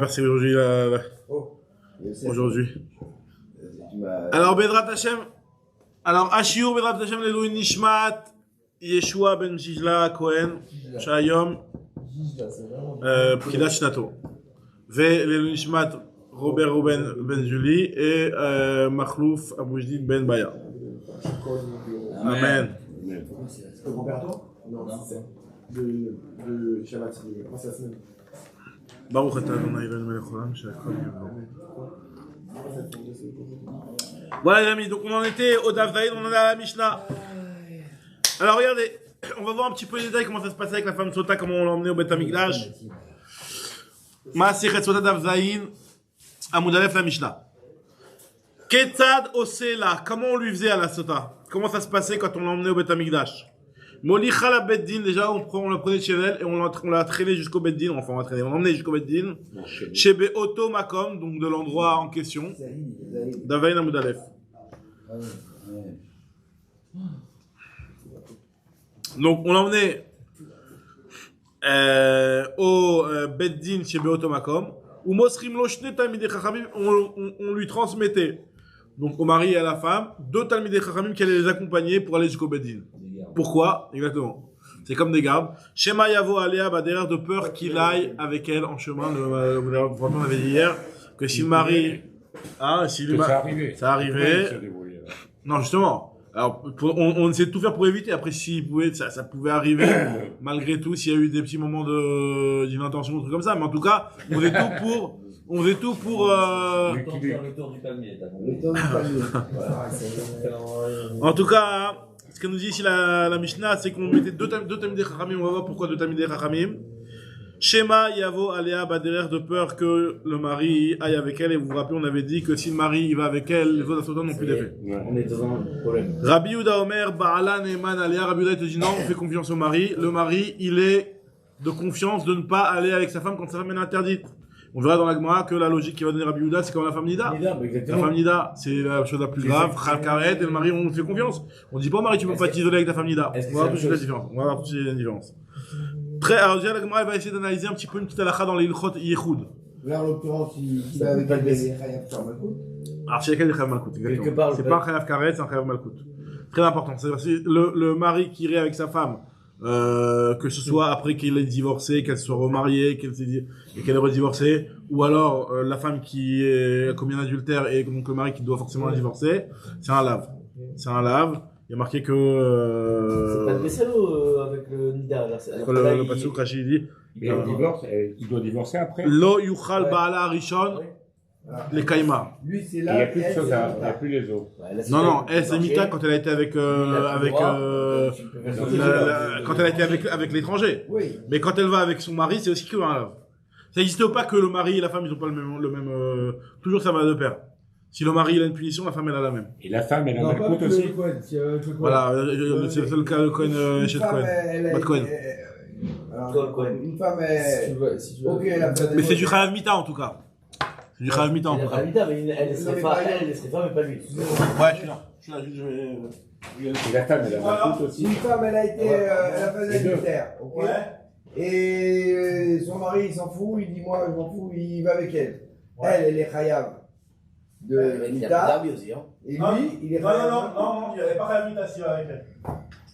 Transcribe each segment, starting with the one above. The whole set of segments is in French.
Merci aujourd'hui. Aujourd'hui. Alors, Bedrat Hashem. Alors, Ashiur Bedrat Hashem Lelouin Nishmat Yeshua ben Jijla Cohen Shayom Pkidat Shnato. Ve Lelouin Nishmat Robert Ruben Ben Julie et Makhlouf Aboujdid Ben Baya. Amen. C'est ton grand-père toi? Non, c'est de Shabbat, c'est la semaine. Baruch atah Adonai Eloheinu melech haolam she'achad yivro. Voilà les amis, donc on en était au Daf Zayin, on en est à la Mishnah. Alors regardez, on va voir un petit peu les détails, comment ça se passait avec la femme Sota, comment on l'a emmenée au Beth Amikdash. Ma'asechet Sota Daf Zayin, Amud Aleph la Mishnah. Ketzad Osela, comment on lui faisait à la Sota? Comment ça se passait quand on l'a emmenée au Beth Amikdash? Molicha la Beddin, déjà on la prenait de chez elle et on l'a traîné jusqu'au Beddin, enfin on l'a emmené jusqu'au Beddin, chez Be'oto Makom, donc de l'endroit en question, d'Avayin Amud Aleph. Donc on l'a emmené au Beddin chez Be'oto Makom, où Mosrim Loshne Talmidei Chachamim, on lui transmettait, donc au mari et à la femme, deux Talmidei Chachamim qui allaient les accompagner pour aller jusqu'au Beddin. Pourquoi? Exactement. C'est comme des gardes. Shema Yavo Alea, derrière de peur qu'il aille avec elle en chemin. On avait dit hier que si le mari. Ah, si le mari. Ça arrivait. Non, justement. Alors, on essaie de tout faire pour éviter. Après, s'il pouvait, ça pouvait arriver, malgré tout, s'il y a eu des petits moments d'inattention, ou trucs comme ça. Mais en tout cas, on faisait tout pour. Le tour du palmier. En tout cas. Ce que nous dit ici la Mishnah, c'est qu'on mettait deux Talmidei Chachamim. On va voir pourquoi deux Talmidei Chachamim. Shema Yavo Alea, derrière de peur que le mari aille avec elle. Et vous vous rappelez, on avait dit que si le mari il va avec elle, les autres associés n'ont plus d'effet. On est dans un problème. Rabbi Yehuda Omer, Ba'ala Ne'eman Alea. Rabbi Yehuda te dit non, on fait confiance au mari. Le mari, il est de confiance de ne pas aller avec sa femme quand sa femme est interdite. On verra dans la Gemara que la logique qui va donner Rabbi Yehuda, c'est comme la femme Nida. La femme Nida, c'est la chose la plus grave. Chal Karet, et le mari, on fait confiance. On dit pas au mari, tu peux pas t'isoler avec ta femme Nida. On va voir tout de suite la différence. On va voir tout de suite la différence. Alors déjà, la Gemara, elle va essayer d'analyser un petit peu une petite halakha dans les Ilchot Yechoud. Là, en l'occurrence, il va avec elle, mais il Chayav Malkout. Alors, c'est lequel Chayav Malkout, exactement. C'est pas un Chayav Karet, c'est un Chayav Malkout. Très important. C'est le mari qui irait avec sa femme. Que ce soit après qu'il ait divorcé, qu'elle soit remariée, qu'elle ait redivorcé, ou alors la femme qui a commis un adultère et donc le mari qui doit forcément la divorcer, c'est un lave. C'est un lave. Il y a marqué que c'est pas le Bessalo avec le Nida. Le Passouk Rachid dit il doit divorcer après. Lo yuchal ba'ala rishon les kaima. Lui, c'est Il n'y là. a plus de choses, il n'y a plus les autres. Non, elle c'est Mita quand elle a été avec quand elle a été avec l'étranger. Oui. Mais quand elle va avec son mari, c'est aussi que un lave. Ça n'existe pas que le mari et la femme ils ont pas le même toujours ça va de pair. Si le mari il a une punition, la femme elle a la même. Et la femme, elle a Non, un pas compte avec aussi. le Cohen. Voilà, c'est le cas de Cohen chez Cohen. Pas de Cohen. Une femme, ok, elle a Mais c'est du Chayav Mita en tout cas. C'est du Chayav Mita en tout cas. Mais elle serait femme, mais pas lui. Ouais, je suis là, je vais. Et la femme, elle a un compte aussi. Une femme, elle a été, elle a fait adultère, ok? Et son mari, il s'en fout, il dit, moi, je m'en fous, il va avec elle. Elle est Chayav de Mita. Et lui, il est Chayav. Non, il n'y avait pas Chayav Mita s'il va avec elle.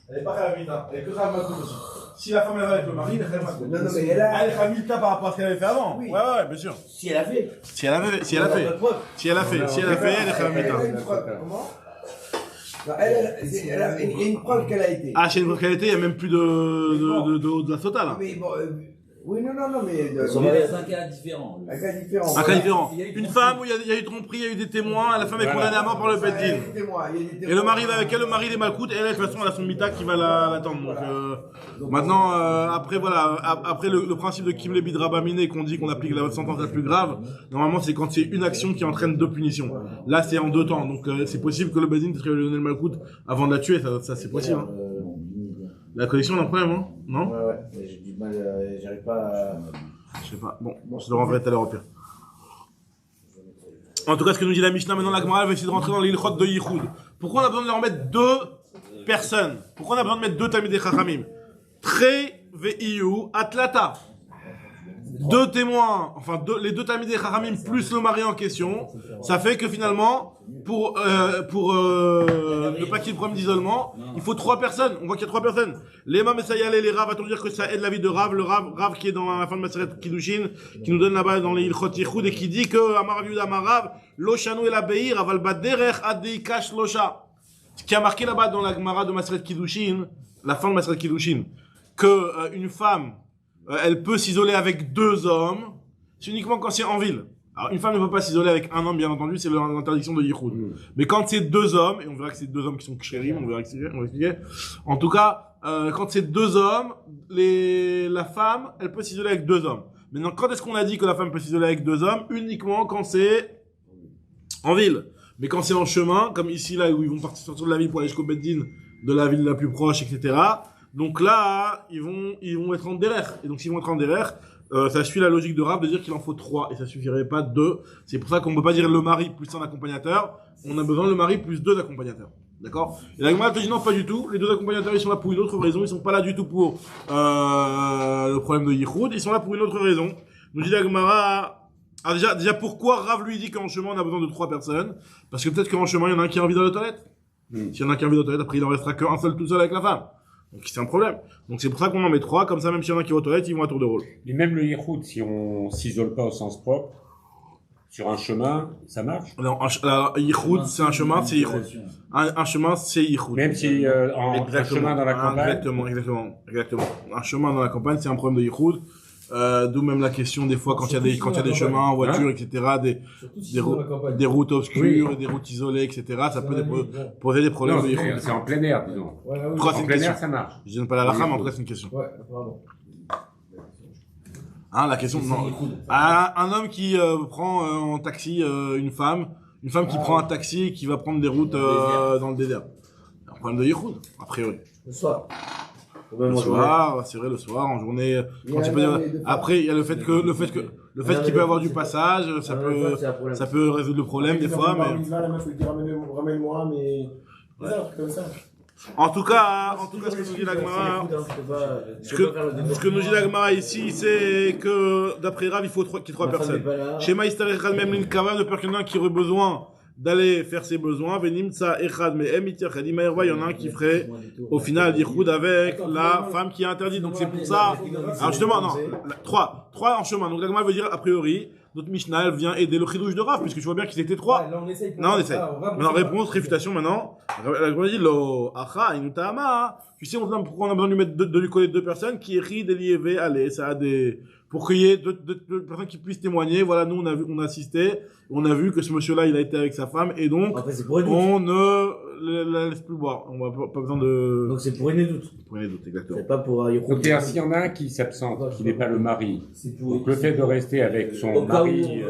Elle n'est pas Chayav Mita, elle est que Chayav Malkout aussi. Si la femme elle va avec le mari, elle est Chayav Malkout. Non, mais elle a. Elle est Chayav Mita par rapport à ce qu'elle avait fait avant. Oui. Ouais, bien sûr. Si elle a fait. Si elle a fait, elle est Chayav Mita. Comment? Elle a une preuve qu'elle a été. Ah, chez une preuve qu'elle a été, il n'y a même plus de la Sota là. Mais bon, oui, non, mais. C'est un cas différent. Un cas différent. Un cas différent. Une femme où il y a eu tromperie, il y a eu des témoins, la femme est condamnée à mort par le Beth Din. Et le mari va avec elle, le mari est Malkout, et elle, de toute façon, elle a son Mita qui va l'attendre. Donc, maintenant, après, voilà, après le principe de Kim Lebi Drabaminé qu'on dit qu'on applique la sentence la plus grave, normalement, c'est quand c'est une action qui entraîne deux punitions. Là, c'est en 2 temps. Donc, c'est possible que le Beth Din te lui donne le Malkout avant de la tuer, ça c'est possible. Hein. La collection, on a un problème, hein? Non? Ouais, mais j'ai du mal, j'arrive pas à. Je sais pas. Bon, je te le renverrai tout à l'heure au pire. En tout cas, ce que nous dit la Mishnah, maintenant la Gemara va essayer de rentrer dans l'ilchot de Yichud. Pourquoi on a besoin de leur mettre 2 personnes? Pourquoi on a besoin de mettre 2 Talmidei Chachamim? Tre ve'iyu atlata. deux témoins, enfin les deux Talmidei Chachamim plus le mari en question, ça fait que finalement, pour ne pas qu'il y ait de problème d'isolement, il faut 3 personnes. On voit qu'il y a 3 personnes. Les Imam Essayalé, les Rav, va-t-on dire que ça aide la vie de Rav, le Rav qui est dans la fin de Maseret Kiddushin, qui nous donne là-bas dans les Ilchot Yichud et qui dit que Amar Rav Yehuda Amar Rav, Loshanu el Abeir, aval baderech adei kash losha. Ce qui a marqué là-bas dans la Gemara de Maseret Kiddushin, la fin de Maseret Kiddushin, que une femme, elle peut s'isoler avec 2 hommes, c'est uniquement quand c'est en ville. Alors, une femme ne peut pas s'isoler avec un homme, bien entendu, c'est l'interdiction de Yichud. Mais quand c'est 2 hommes, et on verra que c'est 2 hommes qui sont kshérim, on va expliquer. En tout cas, quand c'est 2 hommes, la femme, elle peut s'isoler avec 2 hommes. Maintenant, quand est-ce qu'on a dit que la femme peut s'isoler avec 2 hommes? Uniquement quand c'est en ville. Mais quand c'est en chemin, comme ici, là, où ils vont sortir de la ville pour aller jusqu'au Beddin, de la ville la plus proche, etc. Donc là, ils vont être en derrière. Et donc, s'ils vont être en derrière, ça suit la logique de Rav de dire qu'il en faut 3 et ça suffirait pas 2. C'est pour ça qu'on ne peut pas dire le mari plus un accompagnateur. On a besoin le mari plus 2 accompagnateurs. D'accord? Et la Gemara te dit non, pas du tout. Les 2 accompagnateurs, ils sont là pour une autre raison. Ils sont pas là du tout pour le problème de Yichud. Ils sont là pour une autre raison. Nous dit la Gemara, déjà pourquoi Rav lui dit qu'en chemin on a besoin de 3 personnes? Parce que peut-être qu'en chemin il y en a un qui a envie d'aller aux toilettes. S'il y en a un qui a envie d'aller aux toilettes, après il en restera qu'un seul tout seul avec la femme. Donc c'est un problème. Donc c'est pour ça qu'on en met 3, comme ça même s'il y en a qui vont aux toilettes, ils vont à tour de rôle. Et même le Yichud, si on s'isole pas au sens propre, sur un chemin, ça marche. Alors, Yichud, c'est un chemin, c'est Yichud. Un chemin, c'est Yichud. Même si un chemin dans la campagne. Exactement. Un chemin dans la campagne, c'est un problème de Yichud. D'où même la question des fois quand il y a des chemins en voiture, etc., des routes obscures, et des routes isolées, etc., ça peut poser des problèmes de Yichud. C'est en plein air, disons. En plein air, ça marche. Je donne pas la halakha, mais en tout cas, c'est une question. Ouais, pardon. La question, non. Un homme qui prend en taxi une femme qui prend un taxi et qui va prendre des routes dans le désert. C'est un problème de Yichud, a priori. Le soir. Le soir, c'est vrai, le soir, en journée, quand tu peux dire... Après, il y a le fait qu'il peut y avoir du passage, ça peut résoudre le problème des fois, mais... La meuf, elle dit ramène-moi, mais... Comme ça. En tout cas, ce que nous dit la Gemara, ce que nous dit la Gemara ici, c'est que, d'après Rav, il faut qu'il y ait 3 personnes. Chez Maïstar Echad, même l'Inkava, de peur qu'il y en a un qui aurait besoin d'aller faire ses besoins. Venimtsa Echad, mais Emitiachad, il y en a un qui ferait, au final, Yichud avec la femme qui est interdite. Donc c'est pour ça. Alors justement, non, 3 en chemin. Donc la Gemara veut dire, a priori, notre Mishnah, elle vient aider le chidouche de Rav, puisque tu vois bien qu'ils étaient 3. Ouais, là, on essaye. Non, on essaye. Maintenant, réponse, réfutation maintenant. La Gemara dit, lo, acha, inutama. Tu sais, pourquoi on a besoin de lui coller 2 personnes qui écrit des liévés, allez, ça a des, pour qu'il y ait 2 personnes qui puissent témoigner. Voilà, nous, on a assisté, on a vu que ce monsieur-là, il a été avec sa femme, et donc, on ne la laisse plus boire. On va pas besoin de... Donc c'est pour une doute. Pour une doute, exactement. C'est pas pour Yichud. Donc s'il y en a un qui s'absente, qui n'est pas le mari, donc le fait de rester avec son mari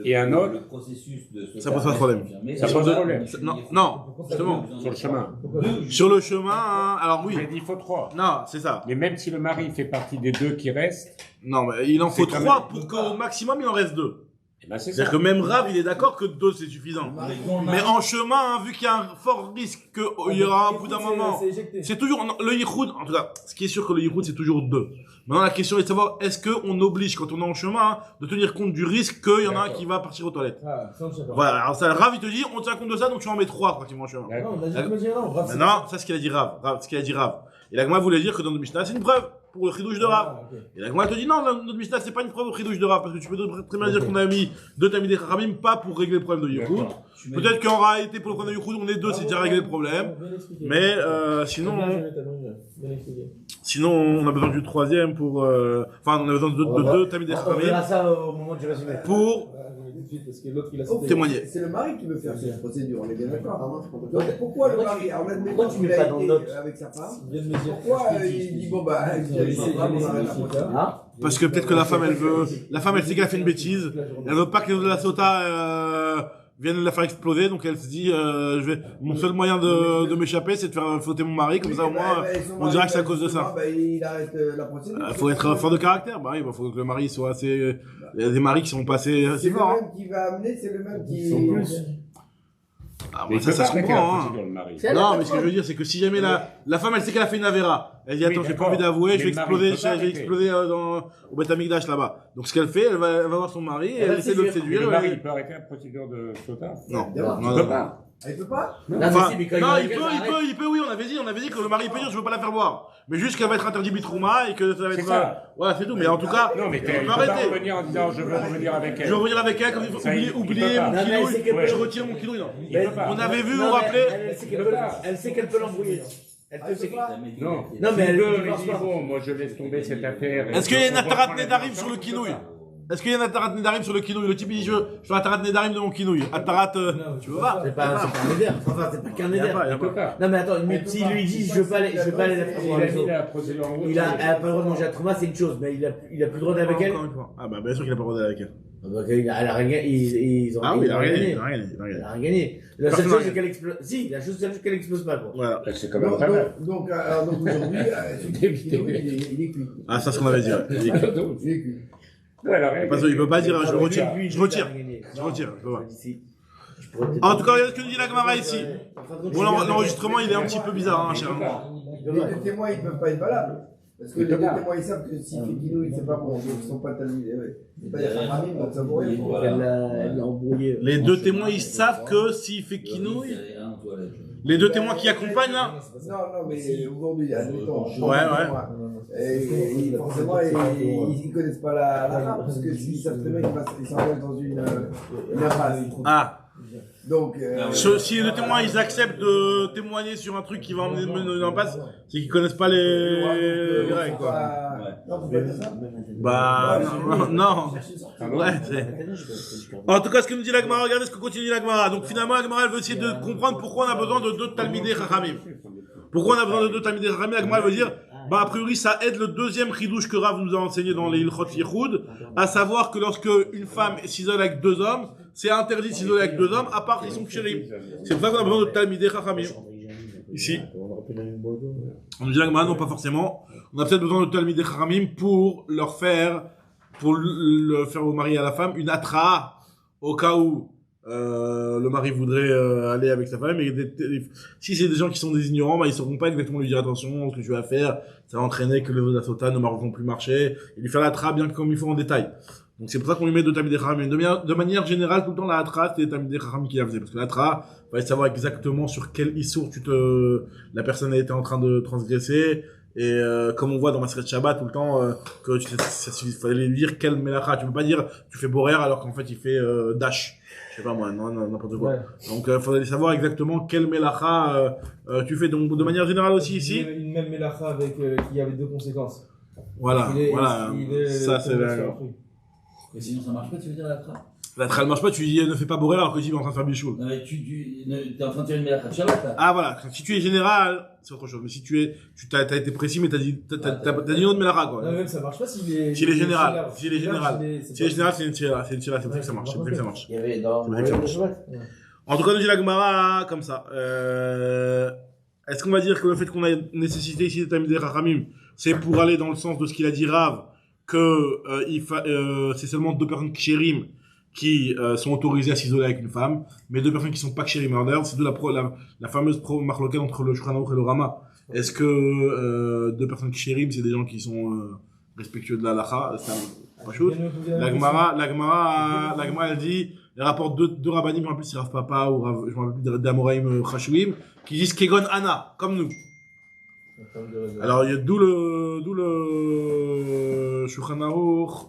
et un autre, le processus de ça pose pas de problème. ça pose de problème. Non, justement. Sur le chemin. Sur le chemin, alors oui. J'ai dit il faut 3. Non, c'est ça. Mais même si le mari fait partie des 2 qui restent, Non, mais il en faut C'est quand 3 pour qu'au maximum, il en reste 2. eh ben c'est ça. C'est-à-dire que même Rav, il est d'accord que 2 c'est suffisant. Mais en chemin, vu qu'il y a un fort risque qu'il y aura un bout d'un moment, c'est toujours, non, le Yichud, en tout cas, ce qui est sûr que le Yichud, c'est toujours 2. Maintenant, la question est de savoir, est-ce qu'on oblige, quand on est en chemin, de tenir compte du risque qu'il y en a un qui va partir aux toilettes? Ah, ça, on sait pas. Voilà, alors ça, Rav, il te dit, on tient compte de ça, donc tu en mets 3 quand il va en chemin. D'accord. Non, on a juste dit non. Rav, c'est- Maintenant, ça, c'est ce qu'il a dit Rav. Ce qu'il a dit Rav. Et la Gemara voulait dire que dans notre Mishnah, c'est une preuve pour le chidouche de Rav. Ah, ok. Et la Gemara te dit non, notre Mishnah, c'est pas une preuve au chidouche de Rav, parce que tu peux très bien dire qu'on a mis 2 Talmidei Chachamim, pas pour régler le problème de Yichud. D'accord. Peut-être qu'en réalité, pour le problème de Yichud, on est 2, c'est déjà réglé le problème. Bien expliqué. Mais sinon, Bien expliqué. sinon, on a besoin du 3e pour... Enfin, on a besoin de 2 Talmidei On verra Chachamim ça au moment du résumé. pour Parce que l'autre, il a Oh, cité. témoigner. C'est le mari qui veut faire cette procédure, on est bien d'accord. Donc pourquoi le mari, alors maintenant pourquoi tu qu'il mets a pas dans été note avec sa femme, Il vient de me dire. pourquoi il dit bon bah, il dit, on arrête la procédure. Ah Parce que peut-être que la femme, elle veut... La femme, elle sait qu'elle a fait une bêtise. Elle veut pas que les de la Sota viennent la faire exploser. Donc elle se dit, mon seul moyen de m'échapper, c'est de faire fauter mon mari. Comme ça, au moins, on dirait que c'est à cause de ça. Bah, il arrête la procédure. Il faut être fort de caractère. Bah oui, bah, faut que le mari soit assez... Il y a des maris qui sont pas assez C'est le forts. même qui va amener, c'est le même qui... Ah, Mais bah, ça se avec la comprend, hein. procédure, le mari. C'est- Non, mais ce que je veux dire, c'est que si jamais la femme, elle sait qu'elle a fait une avéra, elle dit, Oui, attends, j'ai pas d'accord. envie d'avouer, je vais Mais le mari exploser, peut pas je vais arrêter. exploser au Beth Amikdash là-bas. Donc, ce qu'elle fait, elle va voir son mari, Elle va elle essaie de le séduire. Et séduire. le mari, et- il peut arrêter la procédure de Sota. Non, Il non, Il non, peut non. pas. Elle peut pas? Non, mais Enfin, si, mais quand non, il il peut, oui, on avait dit que le mari peut dire, je veux pas la faire boire. Mais juste qu'elle va être interdite bitrouma et que ça va C'est être, ça. voilà, c'est tout. Mais en tout cas, Non, mais on il peut peut pas arrêter. revenir en disant je veux revenir avec Je elle. vais revenir avec elle, comme il faut Ça, il peut oublier pas. mon Non, mais elle sait quinouille, qu'elle peut- je retire mon quinouille, non. Il peut pas. On avait vu, Non, vous vous mais rappelez? elle sait qu'elle peut l'embrouiller. Elle peut, c'est Non, Non, mais elle il elle dit pense pas. bon, moi je laisse tomber cette affaire. Est-ce qu'il y a une On reprend Atarat la Nedarim discussion, sur le il peut quinouille? pas. Est-ce qu'il y a un Atarat Nedarim sur le quinouille? Le type il dit je veux Atarat Nedarim de mon quinouille. Atarat, tu veux pas? C'est pas un éder. Enfin, c'est pas qu'un Il y a éder. pas, il y a Il peut pas. pas. Non, mais attends, mais s'il lui dit, je veux pas aller la faire Il boire a les mis autres. la procédure en route. Elle a pas le droit de manger à Trouma, c'est une chose, mais il a plus le droit d'aller avec elle. Encore une fois. Ah bah bien sûr qu'il a pas le droit d'aller avec elle. Ah bah, elle a rien gagné. Ils ont Ah oui, il a rien gagné. gagné. Il a rien gagné, il a rien Elle gagné. a rien gagné. La seule Personne chose, n'a c'est qu'elle explose. Si, la seule chose qu'elle explose pas, quoi. Voilà. C'est quand même pas mal. Donc aujourd'hui, il est cuit. Ah, ça, c'est ce qu'on avait dit. Ouais. Il est cuit. Il est cuit. Ouais, elle a rien Parce qu'il peut pas dire je Alors, retire. lui, Je il a retire. rien gagné. Je retire. Je peux pas. Si. Je pourrais peut-être- En tout cas, regardez ce que nous dit la Gemara ici. Bon, Bon, l'enregistrement, il est un petit peu bizarre, hein, cher. Les deux témoins, ils peuvent pas être valables. Parce que les deux témoins, ils savent que s'il fait Guinouille, c'est pas bon. Donc ils sont pas talmudés. C'est pas des Khamamim, donc ça vaut rien. Elle l'a embrouillé. Les deux témoins, ils savent que s'il fait quinouille. Les deux témoins qui accompagnent là. Non, mais aujourd'hui, admettons. Ouais. Et forcément, ils connaissent pas la rame, parce que s'ils savent très bien qu'ils s'engagent dans une impasse. Ah. Donc, Si les deux témoins, ils acceptent de témoigner sur un truc qui va emmener une impasse, c'est qu'ils connaissent pas les règles, quoi. Non, faut pas dire ça. Bah, non. Ouais, en tout cas, ce que nous dit la Gemara, regardez ce que continue la Gemara. Donc finalement, la Gemara, elle veut essayer de comprendre pourquoi on a besoin de deux Talmidei Chachamim. Pourquoi on a besoin de deux Talmidei Chachamim? La Gemara, elle veut dire, bah, a priori, ça aide le deuxième chidouche que Rav nous a enseigné dans les Ilchot Yichud, à savoir que lorsque une femme s'isole avec deux hommes, c'est interdit de s'isoler avec deux hommes, à part s'ils sont kshérim. C'est pour ça qu'on a besoin de Talmidei Chachamim. Ici. On nous dit la Gemara, non, pas forcément. On a peut-être besoin de Talmidei Chachamim pour le faire au mari et à la femme, une atra, au cas où le mari voudrait aller avec sa femme. Et si c'est des gens qui sont des ignorants, bah, ils sauront pas exactement lui dire attention, ce que tu vas faire, ça va entraîner que les autres asota ne vont plus marcher, et lui faire l'atra bien comme il faut en détail. Donc c'est pour ça qu'on lui met deux Talmidei Chachamim. De manière générale, tout le temps, la atra, c'était les Talmidei Chachamim qui la faisaient. Parce que l'atra, il fallait savoir exactement sur quel issour la personne était en train de transgresser. Et comme on voit dans Maseret Shabbat tout le temps, que il fallait lui dire quel melacha. Tu peux pas dire tu fais borer alors qu'en fait il fait dash. Je sais pas moi, non, n'importe quoi. Ouais. Donc il faudrait savoir exactement quel melacha tu fais. Donc de manière générale aussi ici. Une même mélacha avec, qui avait deux conséquences. Voilà, Il est ça c'est tombé la... sur un truc. Mais sinon ça marche pas, tu veux dire la tra? La tra, elle marche pas, tu dis ne fais pas borer alors que tu dis est en train de faire bichoul. Non mais t'es en train de tirer une mélacha de Shabbat là. Ah voilà, si tu es général, c'est autre chose. Mais si t'as été précis mais t'as dit une autre melacha quoi. Non, même ça marche pas s'il est. S'il est général, s'il est général. c'est Si les pas- général, c'est une tira, c'est pour ça que ça marche, c'est pour ça que ça marche. Il y avait dans C'est vrai que ça marche. Shabbat. En tout cas, nous dit la Gemara comme ça. Est-ce qu'on va dire que le fait qu'on a nécessité ici de Talmidei Chachamim, c'est pour aller dans le sens de ce qu'il a dit Rav, que c'est seulement deux personnes kshérim qui sont autorisées à s'isoler avec une femme, mais deux personnes qui sont pas kshérim. Alors d'ailleurs, c'est de la fameuse marloquette entre le Shulchan Aruch et le Rama. Est-ce que deux personnes kshérim, c'est des gens qui sont respectueux de la halacha? C'est pas chose. La Gemara, elle dit, elle rapporte deux rabbanim, en plus c'est Rav Papa ou Rav, je me rappelle plus d'Amoraim Chashouim, qui disent Kegon Anna, comme nous. Alors, il y a d'où le Shulchan Aruch,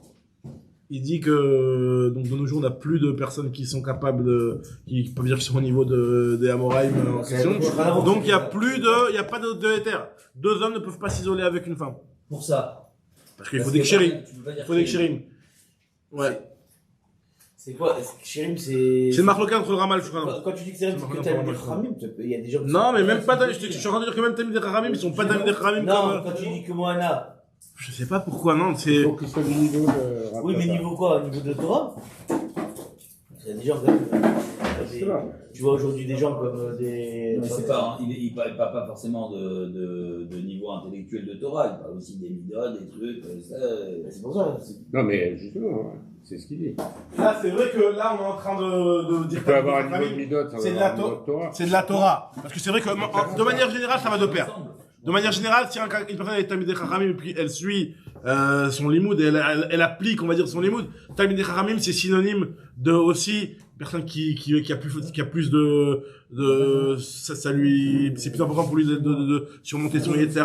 il dit que, donc, de nos jours, on n'a plus de personnes qui sont capables qui peuvent dire qu'ils sont au niveau des Amoraim en question. Donc, il y a pas de éther. Deux hommes ne peuvent pas s'isoler avec une femme. Pour ça. Parce qu'il faut des kshérim. Il faut des kshérim. Ouais. C'est quoi? Chérim, c'est. C'est le marloquin entre le Rama et le Shulchan Aruch. Quand tu dis que c'est que t'as des Khamim, il y a des gens qui Non, sont- mais même pas, je suis en train de dire que même Talmidei Chachamim, ils sont pas Talmidei Chachamim Non, comme, quand tu dis que Moana. je sais pas pourquoi, non, Il c'est, faut qu'il soit du niveau de. Oui, mais niveau quoi? Au niveau de Torah? Il y a des gens comme. Tu vois aujourd'hui des gens comme des. Mais c'est pas, il parle pas forcément de niveau intellectuel de Torah, il parle aussi des midot, des trucs, ça. C'est pour ça. Non, mais justement, C'est ce qu'il dit. Là, c'est vrai que là, on est en train de dire Tu peux avoir un niveau de midot, c'est de la Torah. C'est de la Torah. Parce que c'est vrai que, de manière générale, ça va de pair. De manière générale, si une personne est Talmidei Chachamim et puis elle suit son limoud et elle applique, on va dire, son limoud, Talmidei Chachamim, c'est synonyme de aussi personne qui a plus ça lui, c'est plus important pour lui de surmonter son etc.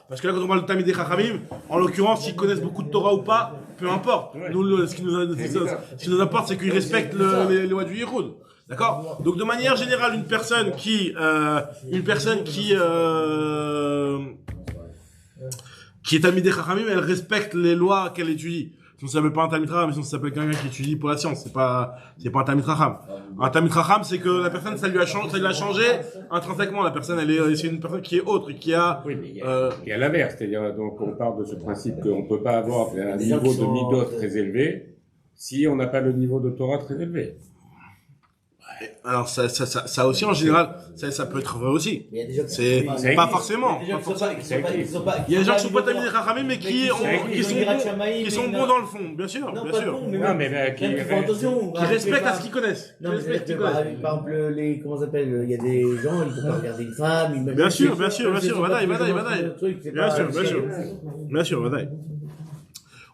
Parce que là, quand on parle de Talmidei Chachamim, en l'occurrence, s'ils connaissent beaucoup de Torah ou pas, peu importe. Nous, ce qui nous importe, c'est qu'ils respectent les lois du Yichud. D'accord? Donc, de manière générale, une personne qui est Talmidei Chachamim, elle respecte les lois qu'elle étudie. Sinon, ça s'appelle pas un Talmid Chacham, mais sinon, ça s'appelle quelqu'un qui étudie pour la science. C'est pas un Talmid Chacham. Un Talmid Chacham, c'est que la personne, ça lui a changé intrinsèquement. La personne, c'est une personne qui est autre et qui a, oui, mais il y a l'inverse. C'est-à-dire, donc, on part de ce principe qu'on peut pas avoir un niveau de midot très élevé si on n'a pas le niveau de Torah très élevé. Alors ça aussi en général, ça peut être vrai aussi. C'est pas forcément. Il y a des gens qui sont pas Talmidei Chachamim mais qui sont bons dans le fond, bien sûr, bien sûr. Non mais qui respectent à ce qu'ils connaissent. Non, par exemple, comment ça s'appelle, il y a des gens, ils peuvent pas regarder une femme, bien sûr, bien sûr, Vadaï. Bien sûr, Vadaï.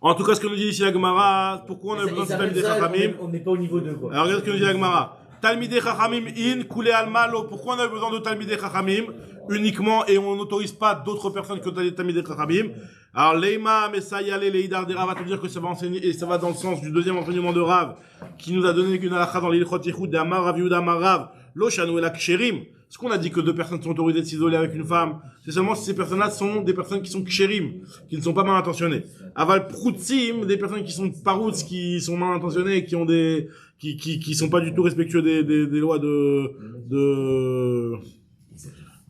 En tout cas, ce que nous dit ici la Gemara, pourquoi on a besoin de Talmidei Chachamim? On n'est pas au niveau 2, quoi. Alors regarde ce que nous dit la Gemara. Talmidei Chachamim in koulé al malo. Pourquoi on a besoin de Talmidei Chachamim uniquement et on n'autorise pas d'autres personnes que Talmidei Chachamim? Alors Leima Mesayale Leidar de Rav va te dire que ça va enseigner et ça va dans le sens du deuxième enseignement de Rav qui nous a donné une halakha dans l'Ilchot Yichud d'Amar Rav Yehuda Amar Rav lo shanu el ksherim. Ce qu'on a dit que deux personnes sont autorisées de s'isoler avec une femme, c'est seulement si ces personnes-là sont des personnes qui sont ksherim, qui ne sont pas mal intentionnées. Aval proutzim, des personnes qui sont parouts, qui sont mal intentionnées et qui ont qui sont pas du tout respectueux des lois de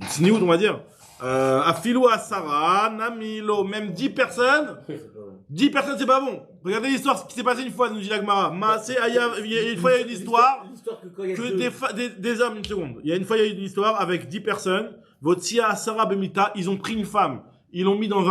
sniout, on va dire. Afilou Asara, Namilo, même 10 personnes, c'est pas bon. Regardez l'histoire qui s'est passée une fois, nous dit l'Agmara. Une fois, il y a une histoire que des hommes, une seconde. Il y a une une histoire avec 10 personnes. Votsia Asara Bemita, ils ont pris une femme. Ils l'ont mis dans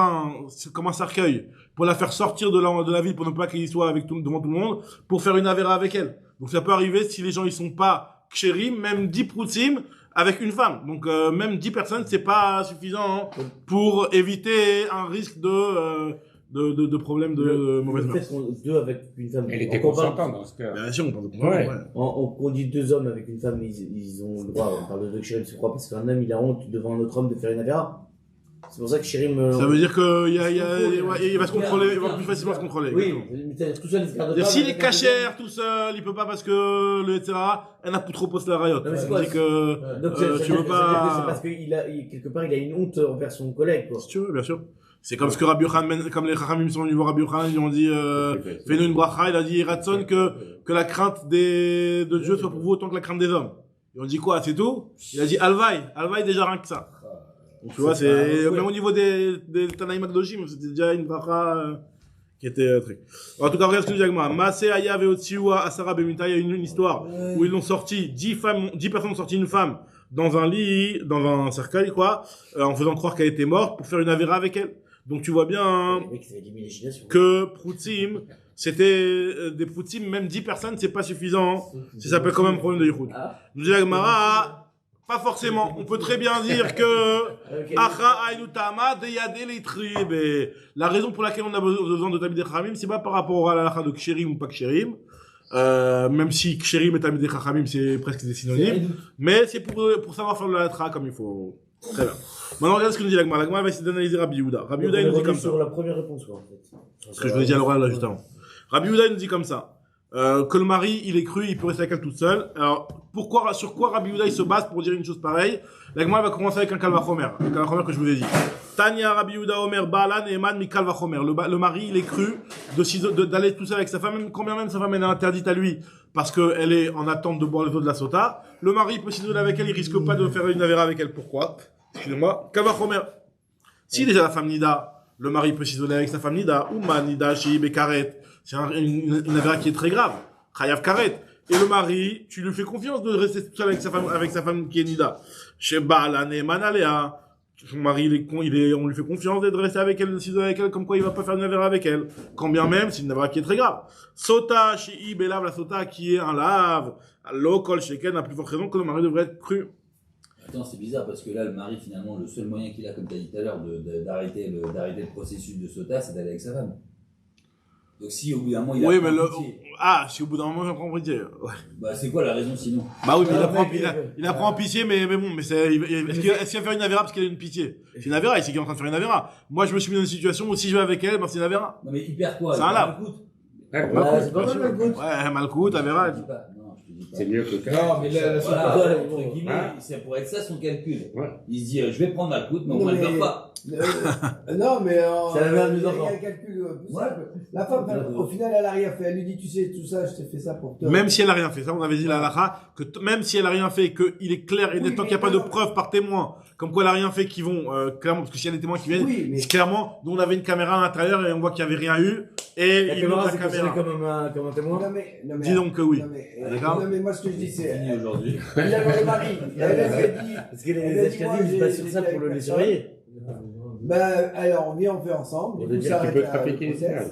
comme un cercueil pour la faire sortir de la ville pour ne pas qu'elle soit devant tout le monde, pour faire une avéra avec elle. Donc ça peut arriver si les gens ils sont pas kshérim, même 10 proutim avec une femme. Donc même 10 personnes, c'est pas suffisant pour éviter un risque de problème de mauvaise mœurs. Peut-être deux avec une femme. Elle était consentante dans ce cas. Bien sûr, on parle de consentement. On dit deux hommes avec une femme, ils ont le droit. On parle de kshérim, c'est quoi? Parce qu'un homme, il a honte devant un autre homme de faire une avéra. C'est pour ça que kshérim... Ça veut dire qu'il va se contrôler, il va plus facilement se contrôler. Oui, tout seul, il se garde pas. S'il est cachère tout seul, il peut pas parce que le etc. Elle n'a plus trop posté la rayotte. Non, mais c'est quoi? Donc tu veux pas. C'est parce que quelque part il a une honte envers son collègue, quoi. Si tu veux, bien sûr. C'est comme ce que Rabbi Yochanan, comme les Chachamim sont venus voir Rabbi Yochanan, ils ont dit, fais-nous une bracha, il a dit, Ratson, que la crainte de Dieu soit pour vous autant que la crainte des hommes. Ils ont dit quoi, c'est tout? Il a dit, Alvaï déjà rien que ça. Donc, tu vois, c'est, même au niveau des Tanaïm Akdoshim, c'était déjà une bracha, qui était truc. En tout cas, regarde ce que je dis avec moi. Maaseh Aya ve'otziua Asara Bemita, il y a une histoire où ils l'ont sorti, 10 personnes ont sorti une femme dans un lit, dans un cercueil, quoi, en faisant croire qu'elle était morte pour faire une avéra avec elle. Donc tu vois bien que Proutim, c'était des Proutim, même 10 personnes, c'est pas suffisant. Ça s'appelle quand même un problème de Yichud. Nous dit la Gemara, pas forcément. On peut très bien dire que la raison pour laquelle on a besoin de Talmidei Chachamim, c'est pas par rapport à la halakha de Kshérim ou pas Kshérim, même si Kshérim et Talmidei Chachamim c'est presque des synonymes, mais c'est pour savoir faire de la halakha comme il faut. Très bien. Maintenant, regarde ce que nous dit la Gemara. La Gemara va essayer d'analyser Rabbi Yehuda. Rabbi Yehuda, il nous dit comme ça. Sur la première réponse, quoi, en fait. Ce que je vous ai dit à l'oral, là, juste avant. Rabbi Yehuda, il nous dit comme ça. Que le mari, il est cru, il peut rester avec elle toute seule. Alors, sur quoi Rabbi Yehuda, il se base pour dire une chose pareille? La Gemara va commencer avec un kalvachomer. Un kalvachomer que je vous ai dit. Tanya Rabbi Yehuda Omer Baalan Eman mi kalvachomer. Le mari, il est cru d'aller tout seul avec sa femme, même combien même sa femme elle est interdite à lui, parce qu'elle est en attente de boire les eaux de la sota. Le mari peut s'isoler avec elle, il risque pas de faire une avéra avec elle. Pourquoi? Excusez-moi. Kalvachomer. Si déjà la femme Nida, le mari peut s'isoler avec sa femme Nida, ou Nida, Shib et Karet. C'est une avéra qui est très grave. Chayav Karet. Et le mari, tu lui fais confiance de rester tout seul avec sa femme qui est Nida. Chez Baalan Eman Alea. son mari, on lui fait confiance d'être resté avec elle, de s'isoler avec elle, comme quoi il va pas faire une avera avec elle. Quand bien même, c'est une avera qui est très grave. Sota, chez Ibelav, la sota, qui est un lave, l'okol, chez Ken, a plus forte raison que le mari devrait être cru. Attends, c'est bizarre parce que là, le mari, finalement, le seul moyen qu'il a, comme tu as dit tout à l'heure, d'arrêter le processus de sota, c'est d'aller avec sa femme. Donc si au bout d'un moment il Oui, apprend mais pitié, si au bout d'un moment il apprend pitié. Ouais. bah c'est quoi la raison sinon? Bah oui, mais il apprend en pitié, mais bon, mais est-ce qu'il va faire une avéra parce qu'elle a une pitié? C'est une avéra, il sait qu'il est en train de faire une avéra. Moi, je me suis mis dans une situation où si je vais avec elle, ben c'est une avéra. Non mais il perd quoi? C'est Il un perd lave. le coude. Ouais, c'est pas mal, le goût. Ouais, malcoute, avéra. Je te dis pas. Non, je te dis pas. C'est mieux que le cas. Non, mais la Voilà, Ouais, entre guillemets, hein. c'est pour être ça son calcul. Ouais. Il se dit, je vais prendre ma coude, mais au Non, moins elle mais- meurt pas. Non, mais C'est la merde il des y a enfants. un calcul plus simple. La femme, au final, elle a rien fait. Elle lui dit, tu sais, tout ça, je t'ai fait ça pour toi. Même si elle a rien fait, ça on avait dit la halakha, que même si elle a rien fait, qu'il est clair et net, Oui, tant mais qu'il n'y a pas de non. preuves par témoin, comme quoi elle a rien fait, qu'ils vont, clairement, parce que s'il y a des témoins qui viennent, Oui, mais clairement, nous on avait une caméra à l'intérieur et on voit qu'il n'y avait rien eu, et La il caméra, montre c'est la considéré caméra. comme un témoin. non, mais Dis donc que oui. Non, mais, D'accord. non, mais moi, ce que je dis, c'est. Fini aujourd'hui. Il avait le mari. Elle dit. Parce que Elle les a dit, moi, Ashkenazim, ils se basent j'ai- sur ça j'ai pour avec les personne. surveiller. Ben, alors, viens, on fait ensemble. On Du veut coup, dire ça qu'il arrête peut la- trafiquer le les process. images.